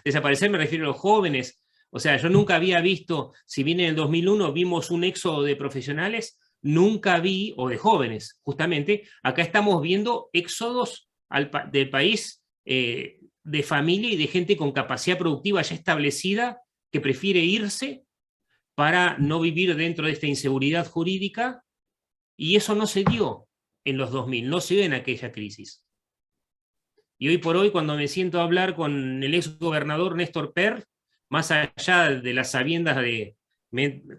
Desaparecer me refiero a los jóvenes. O sea, yo nunca había visto, si bien en el 2001 vimos un éxodo de profesionales, nunca vi, o de jóvenes, justamente, acá estamos viendo éxodos del país de familia y de gente con capacidad productiva ya establecida que prefiere irse para no vivir dentro de esta inseguridad jurídica, y eso no se dio en los 2000, no se dio en aquella crisis. Y hoy por hoy, cuando me siento a hablar con el ex gobernador Néstor Per, más allá de las sabiendas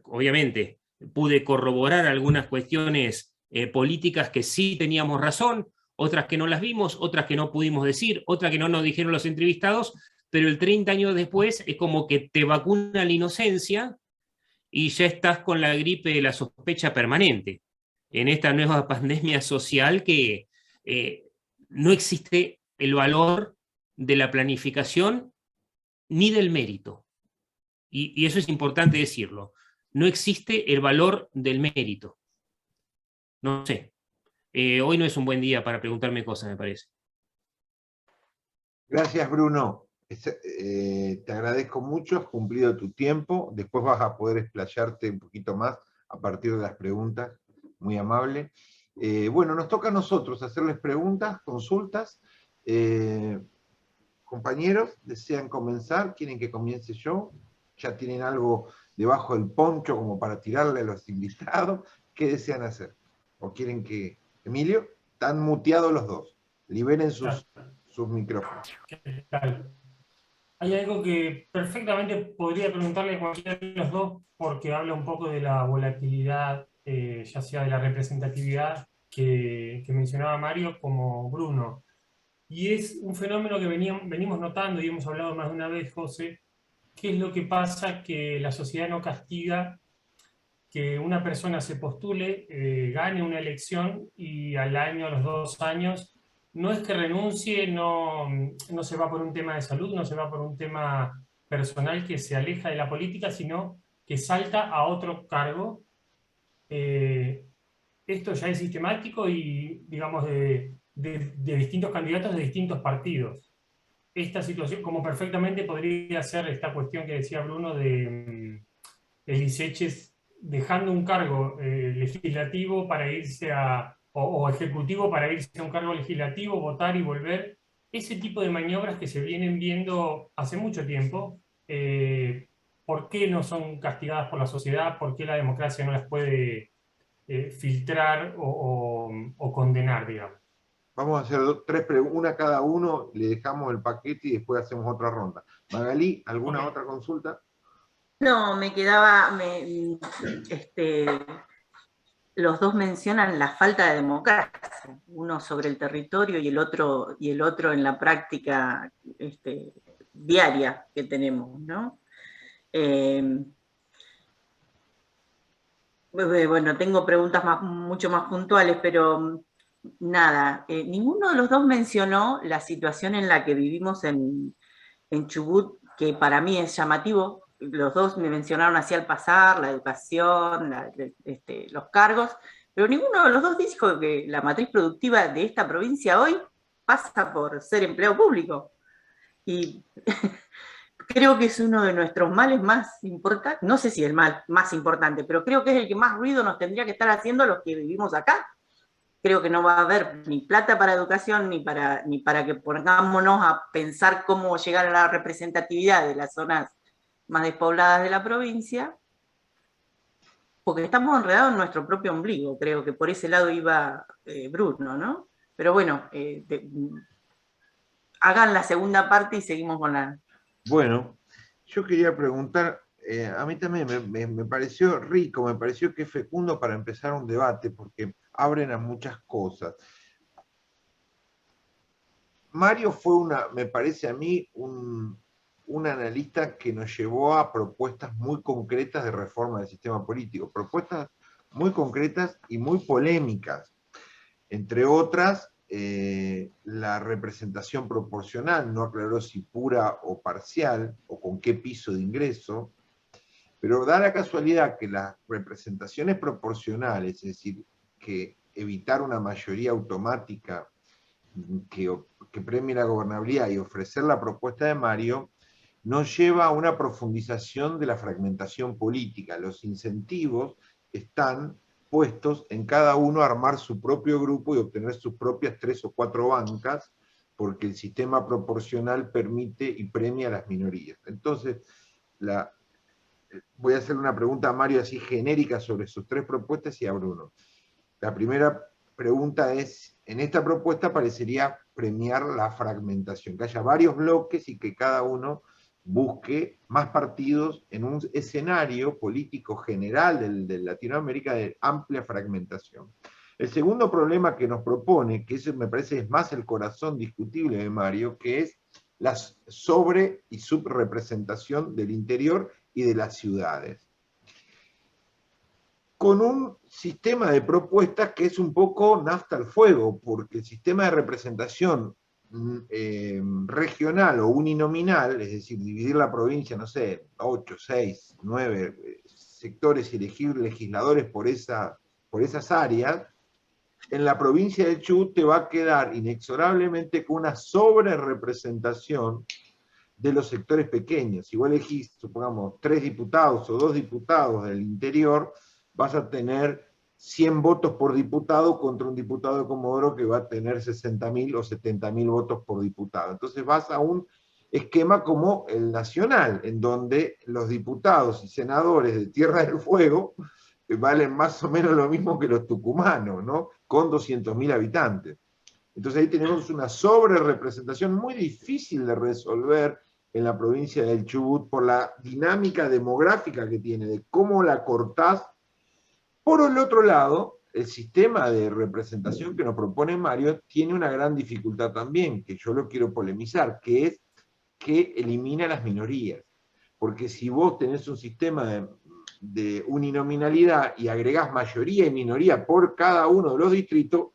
obviamente, pude corroborar algunas cuestiones políticas que sí teníamos razón, otras que no las vimos, otras que no pudimos decir, otras que no nos dijeron los entrevistados, pero el 30 años después es como que te vacuna la inocencia y ya estás con la gripe de la sospecha permanente, en esta nueva pandemia social que no existe el valor de la planificación ni del mérito. Y eso es importante decirlo. No existe el valor del mérito. No sé. Hoy no es un buen día para preguntarme cosas, me parece. Gracias, Bruno. Te agradezco mucho, has cumplido tu tiempo. Después vas a poder explayarte un poquito más a partir de las preguntas. Muy amable. Bueno, nos toca a nosotros hacerles preguntas, consultas. Compañeros, ¿desean comenzar? ¿Quieren que comience yo? ¿Ya tienen algo debajo del poncho como para tirarle a los invitados? ¿Qué desean hacer? ¿O quieren que... Emilio, están muteados los dos. Liberen sus micrófonos. ¿Qué tal? Hay algo que perfectamente podría preguntarle a cualquiera de los dos, porque habla un poco de la volatilidad, ya sea de la representatividad que mencionaba Mario, como Bruno. Y es un fenómeno que venimos notando y hemos hablado más de una vez, José. ¿Qué es lo que pasa? Que la sociedad no castiga que una persona se postule, gane una elección y al año, a los 2 años, no es que renuncie, no se va por un tema de salud, no se va por un tema personal que se aleja de la política, sino que salta a otro cargo. Esto ya es sistemático y, digamos, de distintos candidatos de distintos partidos. Esta situación, como perfectamente podría ser esta cuestión que decía Bruno de Eliseches dejando un cargo legislativo para irse o ejecutivo para irse a un cargo legislativo, votar y volver. Ese tipo de maniobras que se vienen viendo hace mucho tiempo, ¿por qué no son castigadas por la sociedad? ¿Por qué la democracia no las puede filtrar o condenar, digamos? Vamos a hacer tres preguntas, una cada uno, le dejamos el paquete y después hacemos otra ronda. Magalí, ¿alguna otra consulta? No, me quedaba, los dos mencionan la falta de democracia, uno sobre el territorio y el otro en la práctica diaria que tenemos, ¿no? Bueno, tengo preguntas mucho más puntuales, pero nada, ninguno de los dos mencionó la situación en la que vivimos en Chubut, que para mí es llamativo. Los dos me mencionaron así al pasar, la educación, los cargos, pero ninguno de los dos dijo que la matriz productiva de esta provincia hoy pasa por ser empleo público. Y creo que es uno de nuestros males más importantes, no sé si el mal más importante, pero creo que es el que más ruido nos tendría que estar haciendo los que vivimos acá. Creo que no va a haber ni plata para educación, ni para que pongámonos a pensar cómo llegar a la representatividad de las zonas más despobladas de la provincia, porque estamos enredados en nuestro propio ombligo. Creo que por ese lado iba Bruno, ¿no? Pero bueno, hagan la segunda parte y seguimos con la... Bueno, yo quería preguntar, a mí también me pareció rico, me pareció que es fecundo para empezar un debate, porque abren a muchas cosas. Mario fue me parece a mí, un analista que nos llevó a propuestas muy concretas de reforma del sistema político, propuestas muy concretas y muy polémicas, entre otras, la representación proporcional, no aclaró si pura o parcial, o con qué piso de ingreso, pero da la casualidad que las representaciones proporcionales, es decir, que evitar una mayoría automática que premie la gobernabilidad y ofrecer la propuesta de Mario, nos lleva a una profundización de la fragmentación política. Los incentivos están puestos en cada uno a armar su propio grupo y obtener sus propias 3 o 4 bancas, porque el sistema proporcional permite y premia a las minorías. Entonces, voy a hacer una pregunta a Mario así genérica sobre sus 3 propuestas y a Bruno. La primera pregunta es, en esta propuesta parecería premiar la fragmentación, que haya varios bloques y que cada uno busque más partidos en un escenario político general de Latinoamérica de amplia fragmentación. El segundo problema que nos propone, que ese me parece es más el corazón discutible de Mario, que es la sobre- y subrepresentación del interior y de las ciudades, con un sistema de propuestas que es un poco nafta al fuego, porque el sistema de representación regional o uninominal, es decir, dividir la provincia, no sé, 8, 6, 9 sectores y elegir legisladores por esas áreas, en la provincia de Chubut te va a quedar inexorablemente con una sobrerepresentación de los sectores pequeños. Si vos elegís, supongamos, 3 diputados o 2 diputados del interior, vas a tener 100 votos por diputado contra un diputado de Comodoro que va a tener 60.000 o 70.000 votos por diputado. Entonces vas a un esquema como el nacional, en donde los diputados y senadores de Tierra del Fuego valen más o menos lo mismo que los tucumanos, ¿no? Con 200.000 habitantes. Entonces ahí tenemos una sobrerepresentación muy difícil de resolver en la provincia del Chubut por la dinámica demográfica que tiene, de cómo la cortás. Por el otro lado, el sistema de representación que nos propone Mario tiene una gran dificultad también, que yo lo quiero polemizar, que es que elimina las minorías. Porque si vos tenés un sistema de uninominalidad y agregás mayoría y minoría por cada uno de los distritos,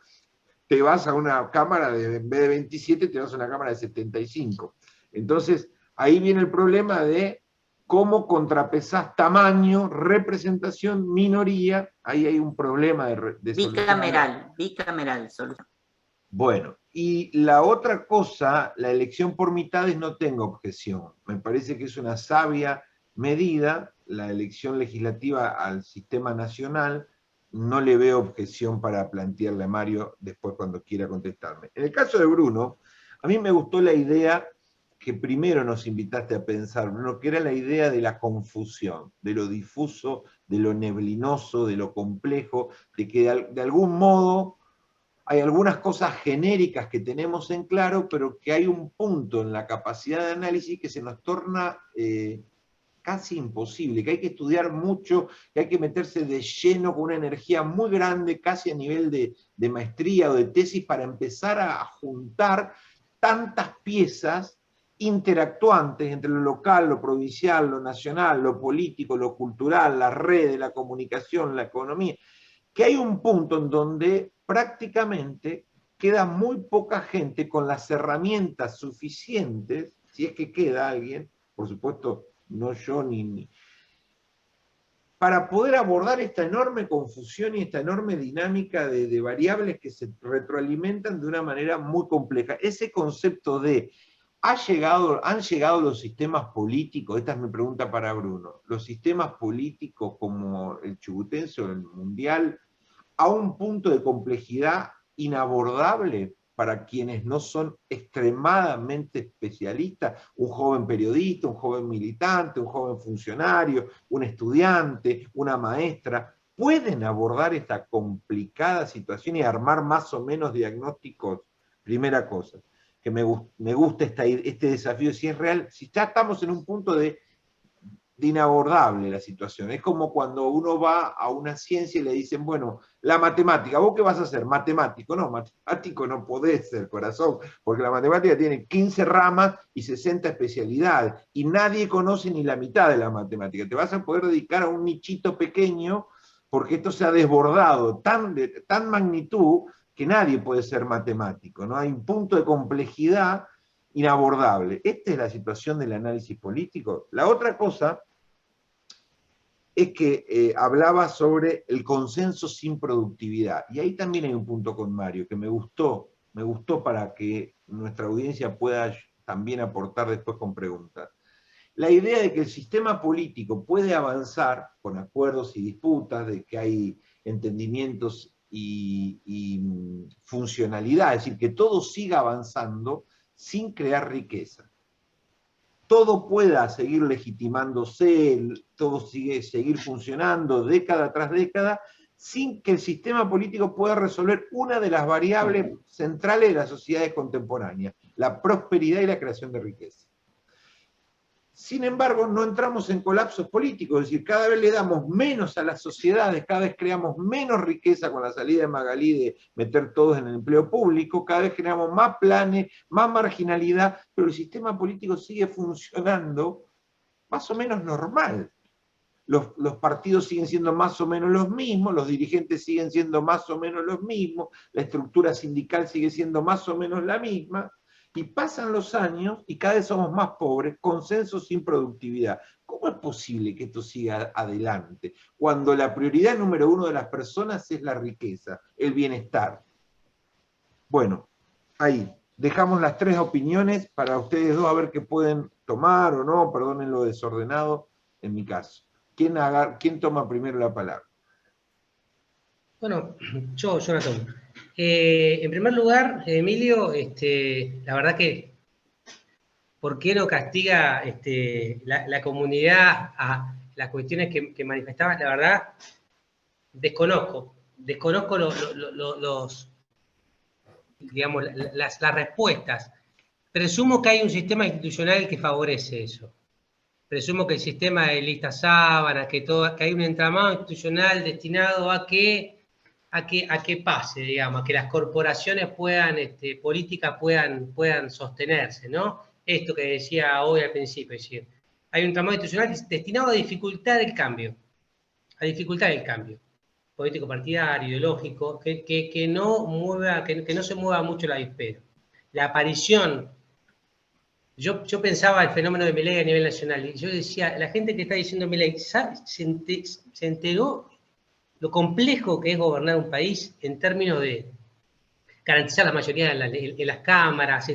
te vas a una cámara, en vez de 27, te vas a una cámara de 75. Entonces, ahí viene el problema de cómo contrapesás tamaño, representación, minoría. Ahí hay un problema de bicameral solución. Bueno, y la otra cosa, la elección por mitades, no tengo objeción. Me parece que es una sabia medida, la elección legislativa al sistema nacional. No le veo objeción para plantearle a Mario después cuando quiera contestarme. En el caso de Bruno, a mí me gustó la idea que primero nos invitaste a pensar, Bruno, que era la idea de la confusión, de lo difuso, de lo neblinoso, de lo complejo, de que de algún modo hay algunas cosas genéricas que tenemos en claro, pero que hay un punto en la capacidad de análisis que se nos torna casi imposible, que hay que estudiar mucho, que hay que meterse de lleno con una energía muy grande, casi a nivel de maestría o de tesis, para empezar a juntar tantas piezas interactuantes entre lo local, lo provincial, lo nacional, lo político, lo cultural, las redes, la comunicación, la economía, que hay un punto en donde prácticamente queda muy poca gente con las herramientas suficientes, si es que queda alguien, por supuesto, no yo ni para poder abordar esta enorme confusión y esta enorme dinámica de variables que se retroalimentan de una manera muy compleja. Ese concepto de han llegado los sistemas políticos, esta es mi pregunta para Bruno, los sistemas políticos como el chubutense o el mundial, a un punto de complejidad inabordable para quienes no son extremadamente especialistas, un joven periodista, un joven militante, un joven funcionario, un estudiante, una maestra, pueden abordar esta complicada situación y armar más o menos diagnósticos. Primera cosa, que me gusta este desafío, si es real, si ya estamos en un punto de inabordable la situación. Es como cuando uno va a una ciencia y le dicen, bueno, la matemática, ¿vos qué vas a hacer? Matemático. No, matemático no podés ser, corazón, porque la matemática tiene 15 ramas y 60 especialidades, y nadie conoce ni la mitad de la matemática. Te vas a poder dedicar a un nichito pequeño, porque esto se ha desbordado de tan magnitud que nadie puede ser matemático, ¿no? Hay un punto de complejidad inabordable. Esta es la situación del análisis político. La otra cosa es que hablaba sobre el consenso sin productividad. Y ahí también hay un punto con Mario que me gustó para que nuestra audiencia pueda también aportar después con preguntas. La idea de que el sistema político puede avanzar con acuerdos y disputas, de que hay entendimientos y funcionalidad, es decir, que todo siga avanzando sin crear riqueza. Todo pueda seguir legitimándose, todo seguir funcionando década tras década, sin que el sistema político pueda resolver una de las variables centrales de las sociedades contemporáneas, la prosperidad y la creación de riqueza. Sin embargo, no entramos en colapsos políticos, es decir, cada vez le damos menos a las sociedades, cada vez creamos menos riqueza con la salida de Magalí de meter todos en el empleo público, cada vez generamos más planes, más marginalidad, pero el sistema político sigue funcionando más o menos normal. Los partidos siguen siendo más o menos los mismos, los dirigentes siguen siendo más o menos los mismos, la estructura sindical sigue siendo más o menos la misma, y pasan los años y cada vez somos más pobres, consenso sin productividad. ¿Cómo es posible que esto siga adelante cuando la prioridad número uno de las personas es la riqueza, el bienestar? Bueno, ahí, dejamos las tres opiniones para ustedes dos a ver qué pueden tomar o no, perdonen lo desordenado en mi caso. ¿Quién toma primero la palabra? Bueno, yo la tomo. En primer lugar, Emilio, la verdad que, ¿por qué no castiga la comunidad a las cuestiones que manifestabas? La verdad, desconozco digamos, las respuestas. Presumo que hay un sistema institucional que favorece eso. Presumo que el sistema de listas sábanas, que hay un entramado institucional destinado a que pase, digamos, a que las corporaciones políticas puedan sostenerse, ¿no? Esto que decía hoy al principio, es decir, hay un entramado institucional destinado a dificultar el cambio, político, partidario, ideológico, que no se mueva mucho el avispero. La aparición, yo pensaba el fenómeno de Milei a nivel nacional, y yo decía, la gente que está diciendo Milei, se enteró lo complejo que es gobernar un país en términos de garantizar la mayoría en las cámaras.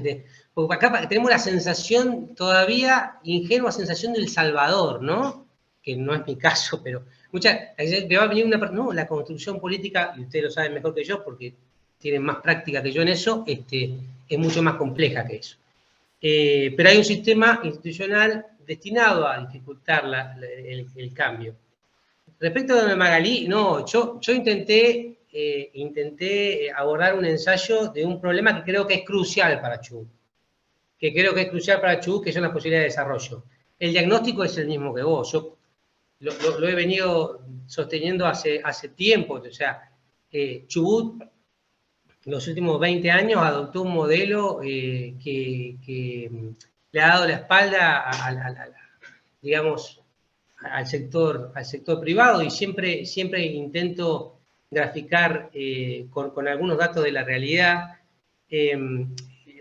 Porque acá tenemos la sensación, todavía ingenua sensación del Salvador, ¿no? Que no es mi caso, pero me va a venir no, la construcción política, y ustedes lo saben mejor que yo, porque tienen más práctica que yo en eso, es mucho más compleja que eso. Pero hay un sistema institucional destinado a dificultar el cambio. Respecto de Magalí, no, yo intenté abordar un ensayo de un problema que creo que es crucial para Chubut. Que son las posibilidades de desarrollo. El diagnóstico es el mismo que vos. Yo lo he venido sosteniendo hace tiempo. O sea, Chubut, en los últimos 20 años, adoptó un modelo que le ha dado la espalda digamos, al sector privado, y siempre intento graficar con algunos datos de la realidad.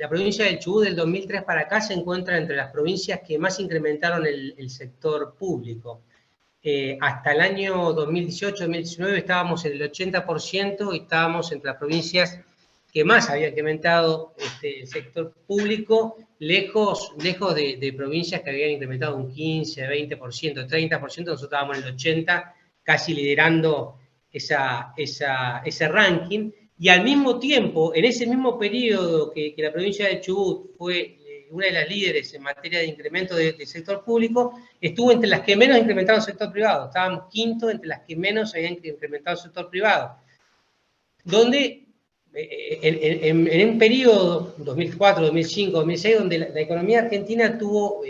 La provincia del Chubut del 2003 para acá se encuentra entre las provincias que más incrementaron el sector público. Hasta el año 2018-2019 estábamos en el 80% y estábamos entre las provincias que más había incrementado el sector público, lejos de provincias que habían incrementado un 15, 20%, 30%, nosotros estábamos en el 80%, casi liderando ese ranking. Y al mismo tiempo, en ese mismo periodo que la provincia de Chubut fue una de las líderes en materia de incremento del sector público, estuvo entre las que menos incrementaron el sector privado. Estábamos quinto entre las que menos habían incrementado el sector privado. Donde en un periodo 2004, 2005, 2006, donde la economía argentina tuvo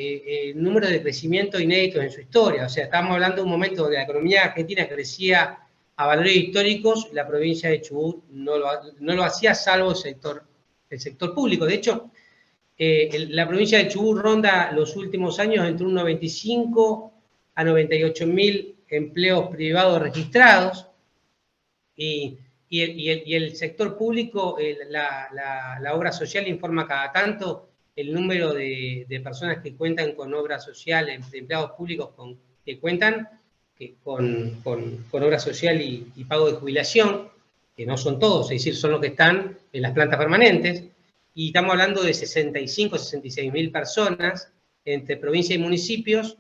números de crecimiento inéditos en su historia. O sea, estamos hablando de un momento donde la economía argentina crecía a valores históricos, la provincia de Chubut no lo hacía, salvo el sector público. De hecho, la provincia de Chubut ronda los últimos años entre un 95 a 98.000 empleos privados registrados, y el sector público, la obra social informa cada tanto el número de personas que cuentan con obra social, de empleados públicos que cuentan con obra social y pago de jubilación, que no son todos, es decir, son los que están en las plantas permanentes, y estamos hablando de 65, 66.000 personas entre provincia y municipios,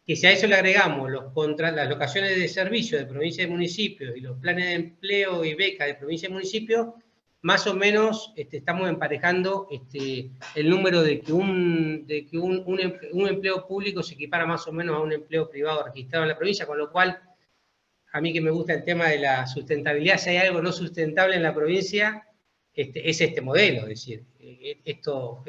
que si a eso le agregamos las locaciones de servicio de provincia y municipios y los planes de empleo y becas de provincia y municipio, más o menos estamos emparejando el número de que un empleo público se equipara más o menos a un empleo privado registrado en la provincia, con lo cual, a mí que me gusta el tema de la sustentabilidad, si hay algo no sustentable en la provincia, es este modelo. Es decir, esto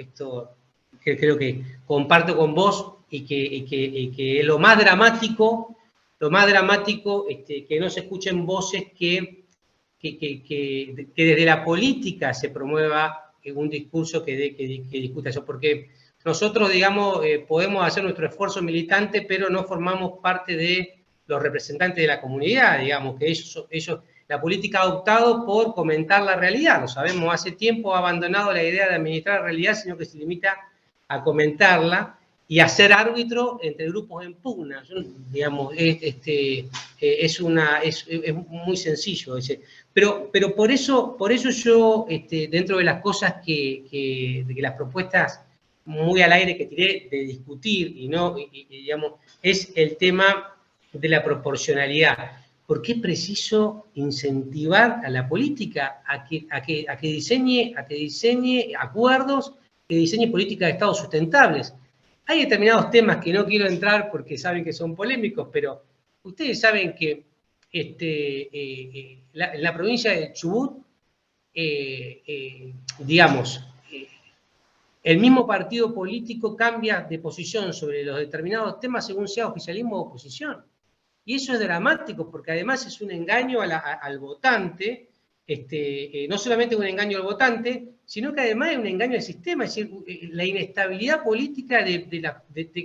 que creo que comparto con vos, y que lo más dramático, que no se escuchen voces que desde la política se promueva un discurso que discuta eso, porque nosotros, digamos, podemos hacer nuestro esfuerzo militante, pero no formamos parte de los representantes de la comunidad, digamos, que ellos la política ha optado por comentar la realidad, lo sabemos, hace tiempo ha abandonado la idea de administrar la realidad, sino que se limita a comentarla y a ser árbitro entre grupos en pugna. Digamos, es muy sencillo. Pero por eso yo, dentro de las cosas de las propuestas muy al aire que tiré de discutir, digamos, es el tema de la proporcionalidad. Porque es preciso incentivar a la política a que diseñe acuerdos, que diseñe políticas de Estado sustentables. Hay determinados temas que no quiero entrar porque saben que son polémicos, pero ustedes saben que en la provincia de Chubut, digamos, el mismo partido político cambia de posición sobre los determinados temas según sea oficialismo o oposición. Y eso es dramático, porque además es un engaño al votante, no solamente un engaño al votante, sino que además es un engaño al sistema, es decir, la inestabilidad política de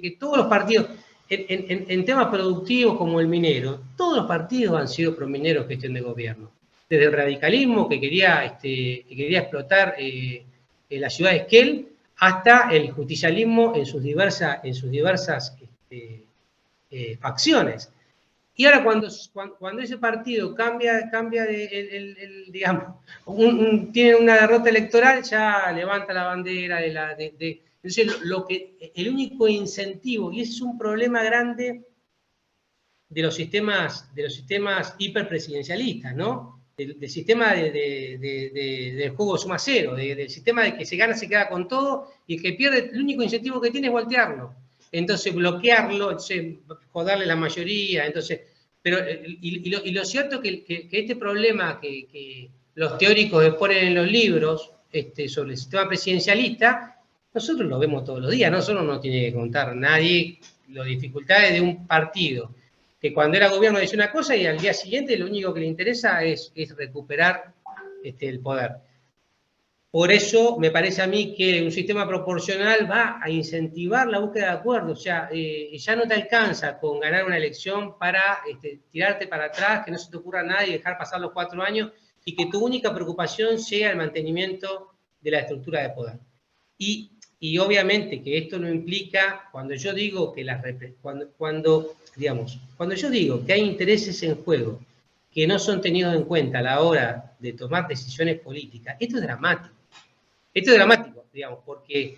que todos los partidos, en temas productivos como el minero, todos los partidos han sido promineros en gestión de gobierno. Desde el radicalismo que quería explotar la ciudad de Esquel, hasta el justicialismo en sus diversas facciones. Y ahora cuando ese partido cambia digamos, tiene una derrota electoral, ya levanta la bandera entonces el único incentivo, y ese es un problema grande de los sistemas hiperpresidencialistas, ¿no? Del sistema del juego suma cero, del sistema de que se gana, se queda con todo, y el que pierde, el único incentivo que tiene es voltearlo. Entonces, bloquearlo, entonces, joderle la mayoría, entonces... Pero, y lo cierto es que este problema que los teóricos exponen en los libros sobre el sistema presidencialista, nosotros lo vemos todos los días, ¿no? Nosotros no tiene que contar nadie las dificultades de un partido que cuando era gobierno decía una cosa y al día siguiente lo único que le interesa es recuperar el poder. Por eso me parece a mí que un sistema proporcional va a incentivar la búsqueda de acuerdos. O sea, ya no te alcanza con ganar una elección para tirarte para atrás, que no se te ocurra a nadie, dejar pasar los 4 años y que tu única preocupación sea el mantenimiento de la estructura de poder. Y obviamente que esto no implica, cuando yo digo que cuando yo digo que hay intereses en juego que no son tenidos en cuenta a la hora de tomar decisiones políticas, esto es dramático. Esto es dramático, digamos, porque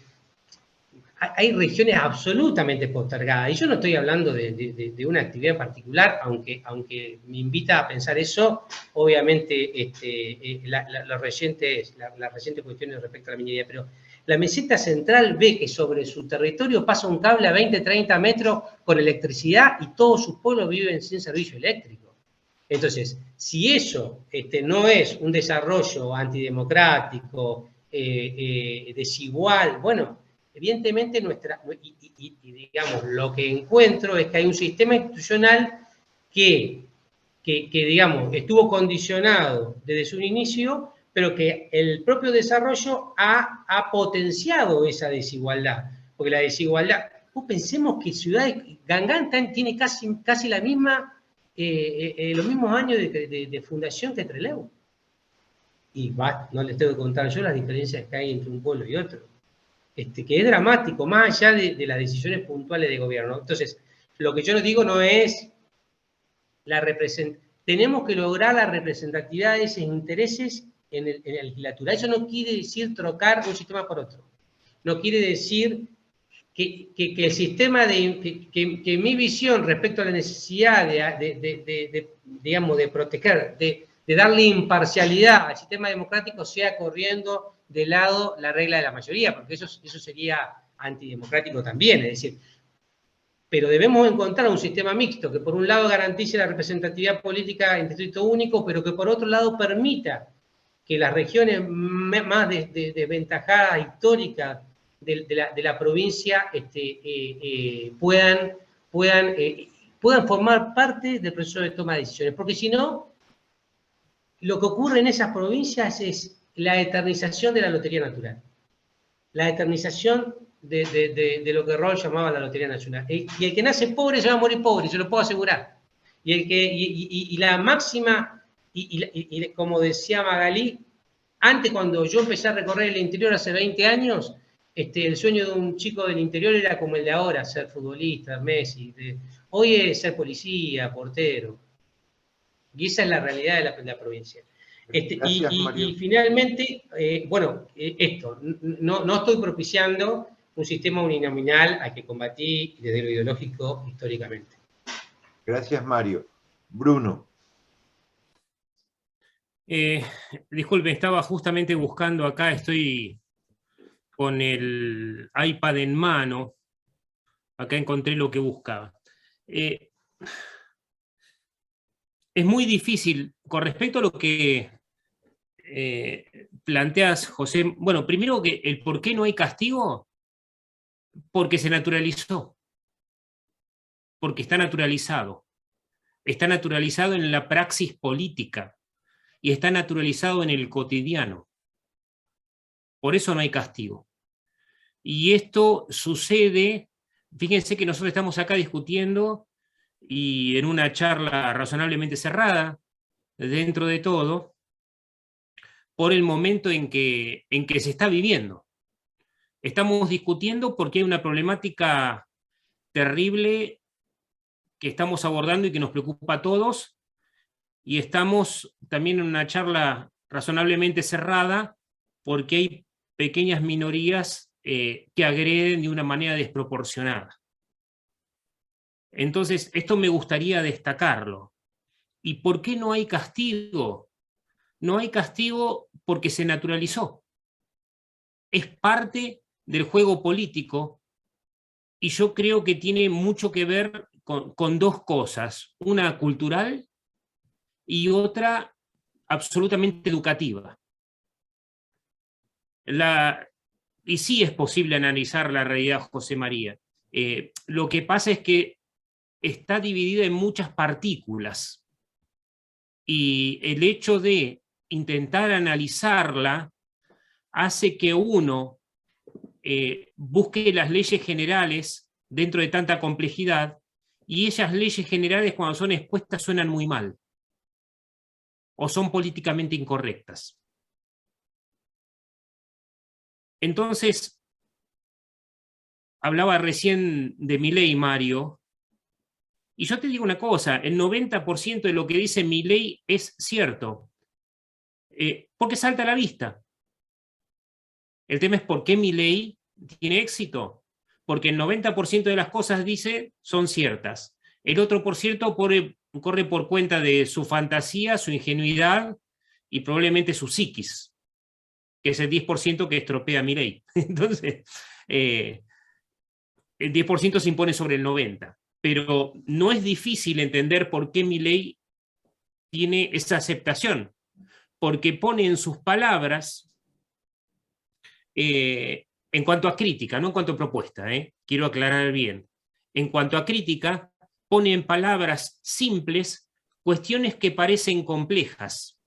hay regiones absolutamente postergadas. Y yo no estoy hablando de una actividad particular, aunque me invita a pensar eso, obviamente, las recientes cuestiones respecto a la minería. Pero la meseta central ve que sobre su territorio pasa un cable a 20, 30 metros con electricidad y todos sus pueblos viven sin servicio eléctrico. Entonces, si eso no es un desarrollo antidemocrático, desigual, bueno, evidentemente digamos, lo que encuentro es que hay un sistema institucional que digamos, estuvo condicionado desde su inicio, pero que el propio desarrollo ha potenciado esa desigualdad, porque la desigualdad, pensemos que Gangán tiene casi la misma, los mismos años de fundación que Trelew. Y no les tengo que contar yo las diferencias que hay entre un pueblo y otro, que es dramático, más allá de las decisiones puntuales de gobierno. Entonces, lo que yo les digo no es tenemos que lograr la representatividad de esos intereses en la legislatura. Eso no quiere decir trocar un sistema por otro. No quiere decir que el sistema que mi visión respecto a la necesidad digamos, de proteger, de darle imparcialidad al sistema democrático sea corriendo de lado la regla de la mayoría, porque eso sería antidemocrático también, es decir, pero debemos encontrar un sistema mixto que por un lado garantice la representatividad política en distrito único, pero que por otro lado permita que las regiones más desventajadas históricas de la provincia puedan formar parte del proceso de toma de decisiones, porque si no, lo que ocurre en esas provincias es la eternización de la lotería natural, la eternización de lo que Roll llamaba la lotería nacional. Y el que nace pobre se va a morir pobre, se lo puedo asegurar. Y la máxima, como decía Magalí, antes cuando yo empecé a recorrer el interior hace 20 años, el sueño de un chico del interior era como el de ahora, ser futbolista, Messi. Hoy es ser policía, portero. Y esa es la realidad de la provincia. Gracias, y finalmente, bueno, no estoy propiciando un sistema uninominal al que combatí desde lo ideológico históricamente. Gracias, Mario. Bruno. Disculpe, estaba justamente buscando acá, estoy con el iPad en mano, acá encontré lo que buscaba. es muy difícil, con respecto a lo que planteas, José, bueno, primero que el por qué no hay castigo, porque se naturalizó, porque está naturalizado en la praxis política y está naturalizado en el cotidiano. Por eso no hay castigo. Y esto sucede, fíjense que nosotros estamos acá discutiendo y en una charla razonablemente cerrada, dentro de todo, por el momento en que se está viviendo. Estamos discutiendo porque hay una problemática terrible que estamos abordando y que nos preocupa a todos, y estamos también en una charla razonablemente cerrada porque hay pequeñas minorías que agreden de una manera desproporcionada. Entonces, esto me gustaría destacarlo. ¿Y por qué no hay castigo? No hay castigo porque se naturalizó. Es parte del juego político y yo creo que tiene mucho que ver con dos cosas, una cultural y otra absolutamente educativa. Y sí es posible analizar la realidad, José María. Lo que pasa es que está dividida en muchas partículas y el hecho de intentar analizarla hace que uno busque las leyes generales dentro de tanta complejidad, y esas leyes generales cuando son expuestas suenan muy mal o son políticamente incorrectas. Entonces, hablaba recién de Milei, Mario, y yo te digo una cosa, el 90% de lo que dice Milei es cierto, porque salta a la vista. El tema es por qué Milei tiene éxito, porque el 90% de las cosas dice son ciertas. El otro por ciento corre por cuenta de su fantasía, su ingenuidad y probablemente su psiquis, que es el 10% que estropea a Milei. Entonces, el 10% se impone sobre el 90%. Pero no es difícil entender por qué Milei tiene esa aceptación, porque pone en sus palabras, en cuanto a crítica, no en cuanto a propuesta, quiero aclarar bien, en cuanto a crítica, pone en palabras simples cuestiones que parecen complejas.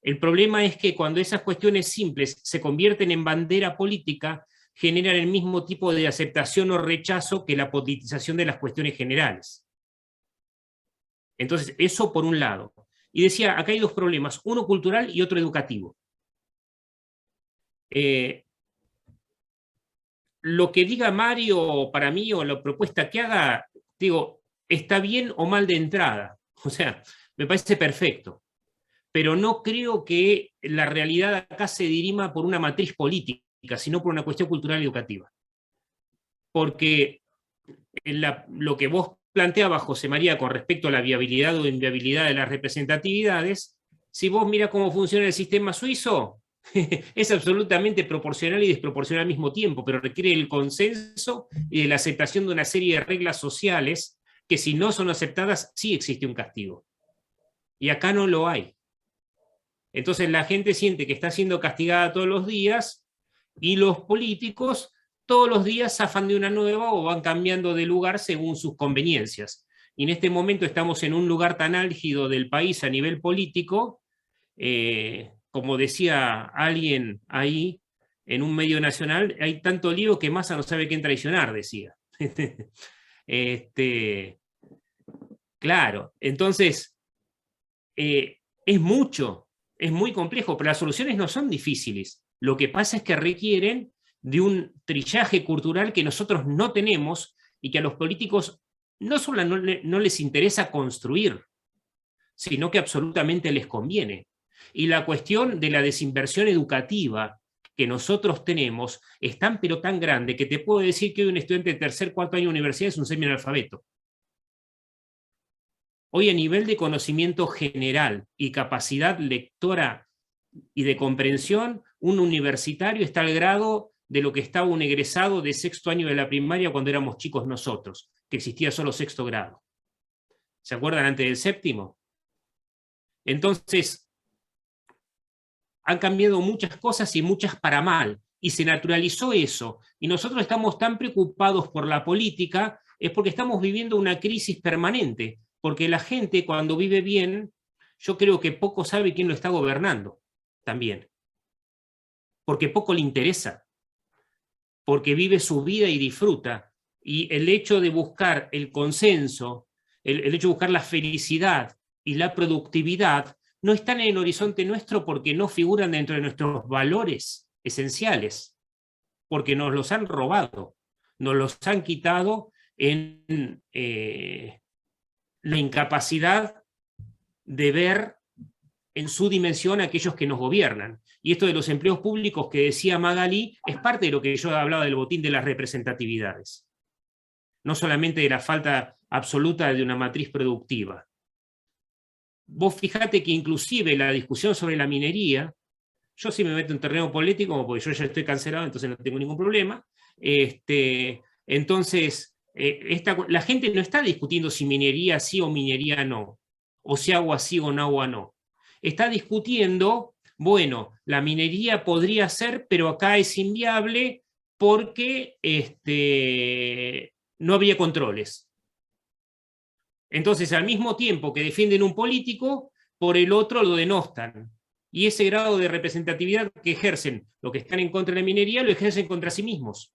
El problema es que cuando esas cuestiones simples se convierten en bandera política, generan el mismo tipo de aceptación o rechazo que la politización de las cuestiones generales. Entonces, eso por un lado. Y decía, acá hay dos problemas, uno cultural y otro educativo. Lo que diga Mario para mí o la propuesta que haga, digo, está bien o mal de entrada. O sea, me parece perfecto. Pero no creo que la realidad acá se dirima por una matriz política, sino por una cuestión cultural y educativa. Porque lo que vos planteabas, José María, con respecto a la viabilidad o inviabilidad de las representatividades, si vos mirás cómo funciona el sistema suizo, es absolutamente proporcional y desproporcional al mismo tiempo, pero requiere el consenso y de la aceptación de una serie de reglas sociales que, si no son aceptadas, sí existe un castigo. Y acá no lo hay. Entonces la gente siente que está siendo castigada todos los días y los políticos todos los días zafan de una nueva o van cambiando de lugar según sus conveniencias. Y en este momento estamos en un lugar tan álgido del país a nivel político, como decía alguien ahí en un medio nacional, hay tanto lío que Massa no sabe quién traicionar, decía. Claro, entonces es mucho, es muy complejo, pero las soluciones no son difíciles. Lo que pasa es que requieren de un trillaje cultural que nosotros no tenemos y que a los políticos no solo no les interesa construir, sino que absolutamente les conviene. Y la cuestión de la desinversión educativa que nosotros tenemos es tan pero tan grande que te puedo decir que hoy un estudiante de tercer, cuarto año de universidad es un semianalfabeto. Hoy a nivel de conocimiento general y capacidad lectora y de comprensión, un universitario está al grado de lo que estaba un egresado de sexto año de la primaria cuando éramos chicos nosotros, que existía solo sexto grado. ¿Se acuerdan antes del séptimo? Entonces, han cambiado muchas cosas y muchas para mal, y se naturalizó eso. Y nosotros estamos tan preocupados por la política, es porque estamos viviendo una crisis permanente, porque la gente cuando vive bien, yo creo que poco sabe quién lo está gobernando, también. Porque poco le interesa, porque vive su vida y disfruta. Y el hecho de buscar el consenso, el hecho de buscar la felicidad y la productividad, no están en el horizonte nuestro porque no figuran dentro de nuestros valores esenciales, porque nos los han robado, nos los han quitado en la incapacidad de ver en su dimensión a aquellos que nos gobiernan. Y esto de los empleos públicos que decía Magalí es parte de lo que yo hablaba del botín de las representatividades. No solamente de la falta absoluta de una matriz productiva. Vos fijate que inclusive la discusión sobre la minería, yo sí me meto en terreno político, porque yo ya estoy cancelado, entonces no tengo ningún problema. Entonces, la gente no está discutiendo si minería sí o minería no, o si agua sí o no agua no. Está discutiendo, bueno, la minería podría ser, pero acá es inviable porque no habría controles. Entonces, al mismo tiempo que defienden un político, por el otro lo denostan. Y ese grado de representatividad que ejercen los que están en contra de la minería, lo ejercen contra sí mismos.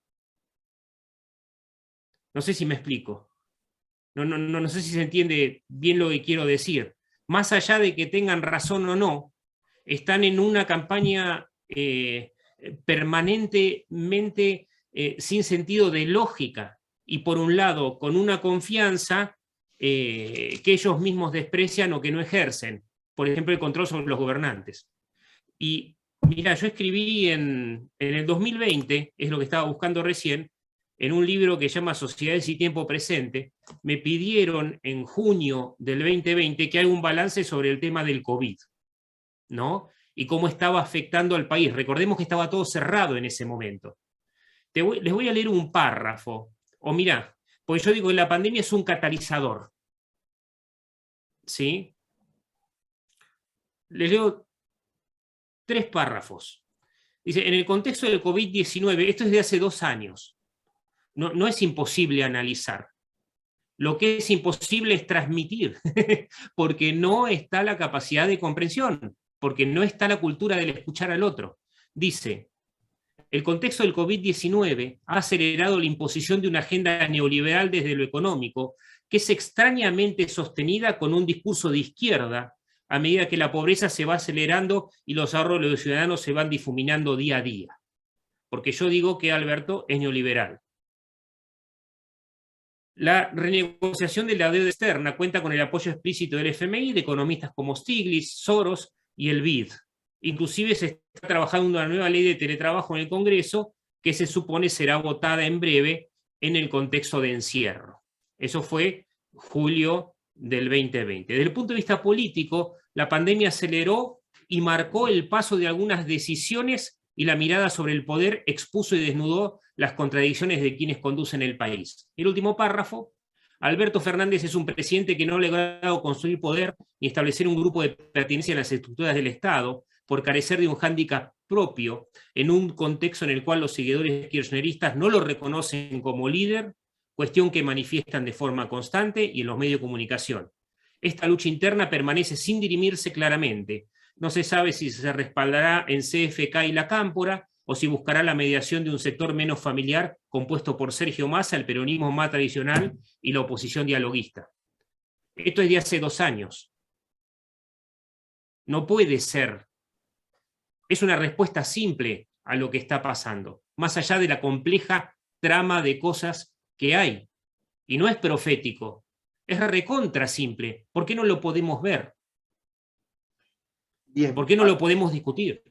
No sé si me explico. No sé si se entiende bien lo que quiero decir. Más allá de que tengan razón o no, están en una campaña permanentemente sin sentido de lógica. Y por un lado, con una confianza que ellos mismos desprecian o que no ejercen. Por ejemplo, el control sobre los gobernantes. Y mira, yo escribí en el 2020, es lo que estaba buscando recién, en un libro que se llama Sociedades y Tiempo Presente, me pidieron en junio del 2020 que haga un balance sobre el tema del COVID, ¿no? Y cómo estaba afectando al país. Recordemos que estaba todo cerrado en ese momento. Les voy a leer un párrafo. O mirá, porque yo digo que la pandemia es un catalizador. ¿Sí? Les leo 3 párrafos. Dice, en el contexto del COVID-19, esto es de hace 2 años, no es imposible analizar. Lo que es imposible es transmitir, porque no está la capacidad de comprensión, porque no está la cultura del escuchar al otro. Dice, el contexto del COVID-19 ha acelerado la imposición de una agenda neoliberal desde lo económico, que es extrañamente sostenida con un discurso de izquierda, a medida que la pobreza se va acelerando y los ahorros de los ciudadanos se van difuminando día a día. Porque yo digo que Alberto es neoliberal. La renegociación de la deuda externa cuenta con el apoyo explícito del FMI, de economistas como Stiglitz, Soros y el BID. Inclusive se está trabajando una nueva ley de teletrabajo en el Congreso que se supone será votada en breve en el contexto de encierro. Eso fue julio del 2020. Desde el punto de vista político, la pandemia aceleró y marcó el paso de algunas decisiones y la mirada sobre el poder expuso y desnudó las contradicciones de quienes conducen el país. El último párrafo, Alberto Fernández es un presidente que no ha logrado construir poder ni establecer un grupo de pertenencia en las estructuras del Estado por carecer de un hándicap propio en un contexto en el cual los seguidores kirchneristas no lo reconocen como líder, cuestión que manifiestan de forma constante y en los medios de comunicación. Esta lucha interna permanece sin dirimirse claramente. No se sabe si se respaldará en CFK y la Cámpora o si buscará la mediación de un sector menos familiar compuesto por Sergio Massa, el peronismo más tradicional y la oposición dialoguista. Esto es de hace 2 años. No puede ser. Es una respuesta simple a lo que está pasando, más allá de la compleja trama de cosas que hay. Y no es profético, es recontra simple. ¿Por qué no lo podemos ver? Bien. ¿Por qué no lo podemos discutir?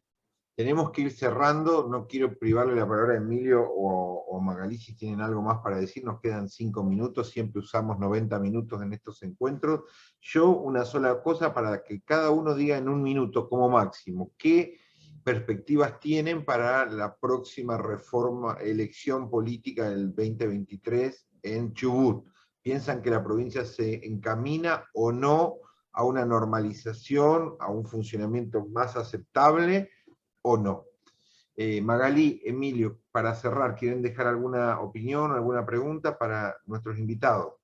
Tenemos que ir cerrando, no quiero privarle la palabra a Emilio o Magalí si tienen algo más para decir, nos quedan 5 minutos, siempre usamos 90 minutos en estos encuentros. Yo una sola cosa para que cada uno diga en 1 minuto como máximo, ¿qué perspectivas tienen para la próxima elección política del 2023 en Chubut? ¿Piensan que la provincia se encamina o no a una normalización, a un funcionamiento más aceptable o no. Magalí, Emilio, para cerrar, ¿quieren dejar alguna opinión, alguna pregunta para nuestros invitados?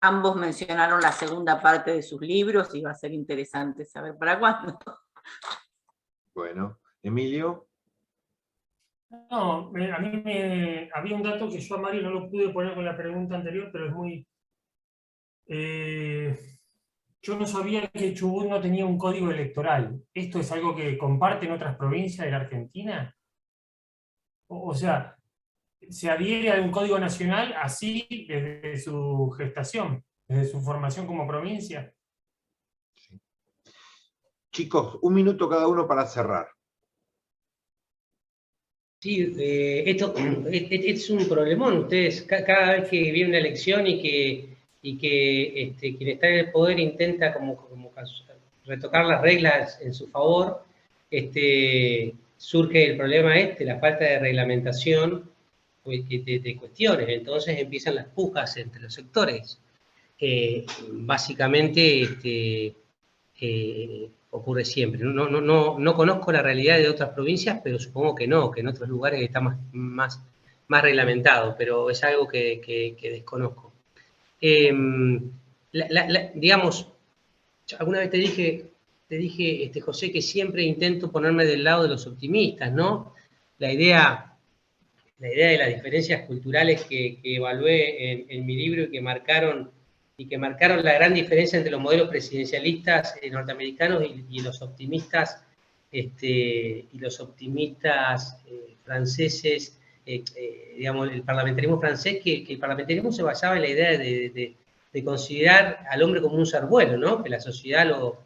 Ambos mencionaron la segunda parte de sus libros y va a ser interesante saber para cuándo. Bueno, Emilio. No, a mí había un dato que yo a Mario no lo pude poner con la pregunta anterior, pero es muy... yo no sabía que Chubut no tenía un código electoral. ¿Esto es algo que comparten otras provincias de la Argentina? O sea, ¿se adhiere a un código nacional así desde su gestación, desde su formación como provincia? Chicos, 1 minuto cada uno para cerrar. Sí, esto es un problemón. Ustedes, cada vez que viene una elección y que quien está en el poder intenta como retocar las reglas en su favor, surge el problema la falta de reglamentación de cuestiones. Entonces empiezan las pujas entre los sectores. Básicamente ocurre siempre. No conozco la realidad de otras provincias, pero supongo que no, que en otros lugares está más reglamentado, pero es algo que desconozco. Digamos, alguna vez te dije, José, que siempre intento ponerme del lado de los optimistas, ¿no? La idea de las diferencias culturales que evalué en mi libro y que marcaron la gran diferencia entre los modelos presidencialistas norteamericanos y los optimistas franceses, digamos, el parlamentarismo francés, que el parlamentarismo se basaba en la idea de considerar al hombre como un ser bueno, ¿no? Que la sociedad lo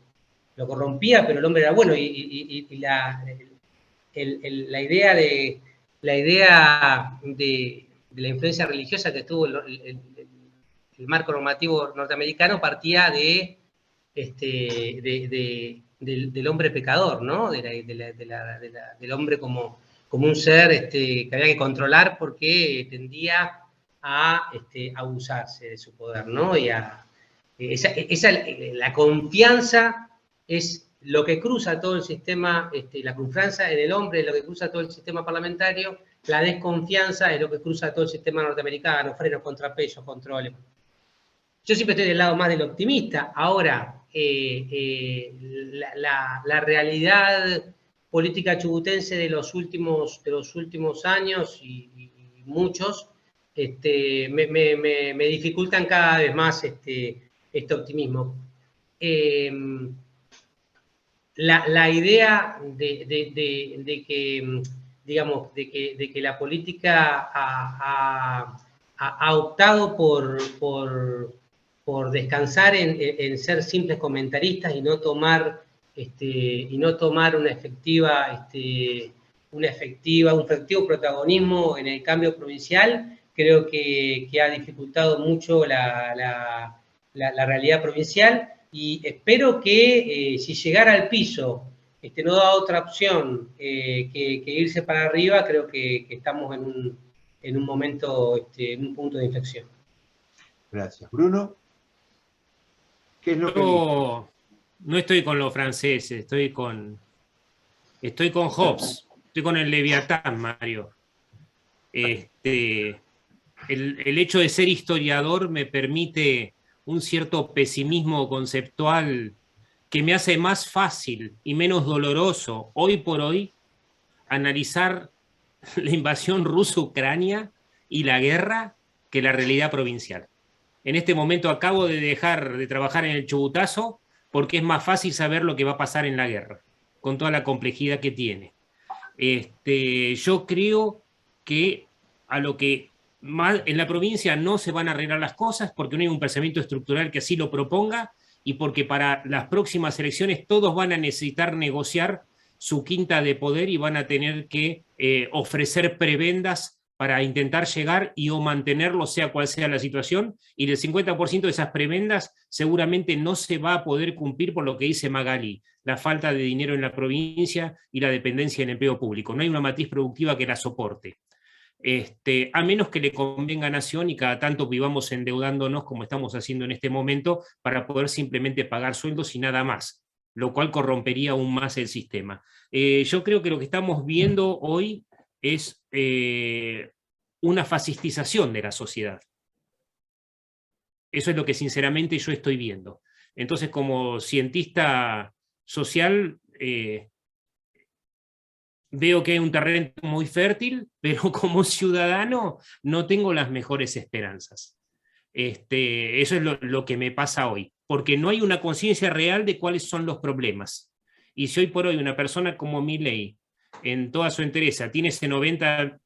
corrompía, pero el hombre era bueno, y la idea de la influencia religiosa que tuvo el marco normativo norteamericano partía del hombre pecador, ¿no? Del hombre como un ser que había que controlar porque tendía a abusarse de su poder, ¿no? Y la confianza es lo que cruza todo el sistema, la confianza en el hombre es lo que cruza todo el sistema parlamentario, la desconfianza es lo que cruza todo el sistema norteamericano, frenos, contrapesos, controles. Yo siempre estoy del lado más del optimista. Ahora, la realidad política chubutense de los últimos años y muchos me dificultan cada vez más este optimismo. La idea de que, digamos, de que la política ha optado por descansar en ser simples comentaristas y no tomar un efectivo protagonismo en el cambio provincial, creo que ha dificultado mucho la realidad provincial. Y espero que si llegara al piso no da otra opción que irse para arriba, creo que estamos en un momento, en un punto de inflexión. Gracias. Bruno, ¿qué es lo que Yo no estoy con los franceses, estoy con Hobbes, estoy con el Leviatán, Mario. El hecho de ser historiador me permite un cierto pesimismo conceptual que me hace más fácil y menos doloroso hoy por hoy analizar la invasión rusa-Ucrania y la guerra que la realidad provincial. En este momento acabo de dejar de trabajar en el Chubutazo porque es más fácil saber lo que va a pasar en la guerra, con toda la complejidad que tiene. Yo creo que a lo que en la provincia no se van a arreglar las cosas porque no hay un pensamiento estructural que así lo proponga y porque para las próximas elecciones todos van a necesitar negociar su quinta de poder y van a tener que ofrecer prebendas para intentar llegar y o mantenerlo sea cual sea la situación, y del 50% de esas prebendas seguramente no se va a poder cumplir por lo que dice Magalí, la falta de dinero en la provincia y la dependencia en empleo público. No hay una matriz productiva que la soporte. a menos que le convenga a Nación y cada tanto vivamos endeudándonos como estamos haciendo en este momento para poder simplemente pagar sueldos y nada más, lo cual corrompería aún más el sistema. Yo creo que lo que estamos viendo hoy es una fascistización de la sociedad. Eso es lo que sinceramente yo estoy viendo. Entonces, como cientista social, veo que hay un terreno muy fértil, pero como ciudadano no tengo las mejores esperanzas. Eso es lo que me pasa hoy, porque no hay una conciencia real de cuáles son los problemas. Y si hoy por hoy una persona como Milei, en toda su entereza, tiene ese 90%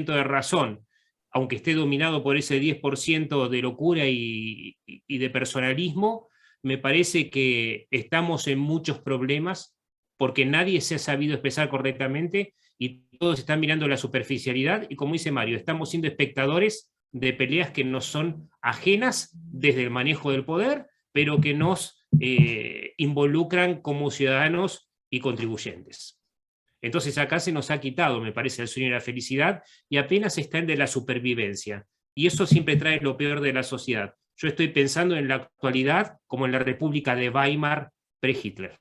de razón, aunque esté dominado por ese 10% de locura y de personalismo, me parece que estamos en muchos problemas porque nadie se ha sabido expresar correctamente y todos están mirando la superficialidad y, como dice Mario, estamos siendo espectadores de peleas que nos son ajenas desde el manejo del poder, pero que nos involucran como ciudadanos y contribuyentes. Entonces acá se nos ha quitado, me parece, el sueño de la felicidad y apenas está el de la supervivencia. Y eso siempre trae lo peor de la sociedad. Yo estoy pensando en la actualidad como en la República de Weimar pre-Hitler.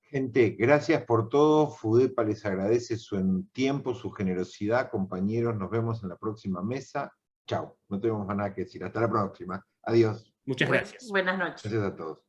Gente, gracias por todo. FUDEPA les agradece su tiempo, su generosidad. Compañeros, nos vemos en la próxima mesa. Chao, no tenemos más nada que decir. Hasta la próxima. Adiós. Muchas gracias. Buenas noches. Gracias a todos.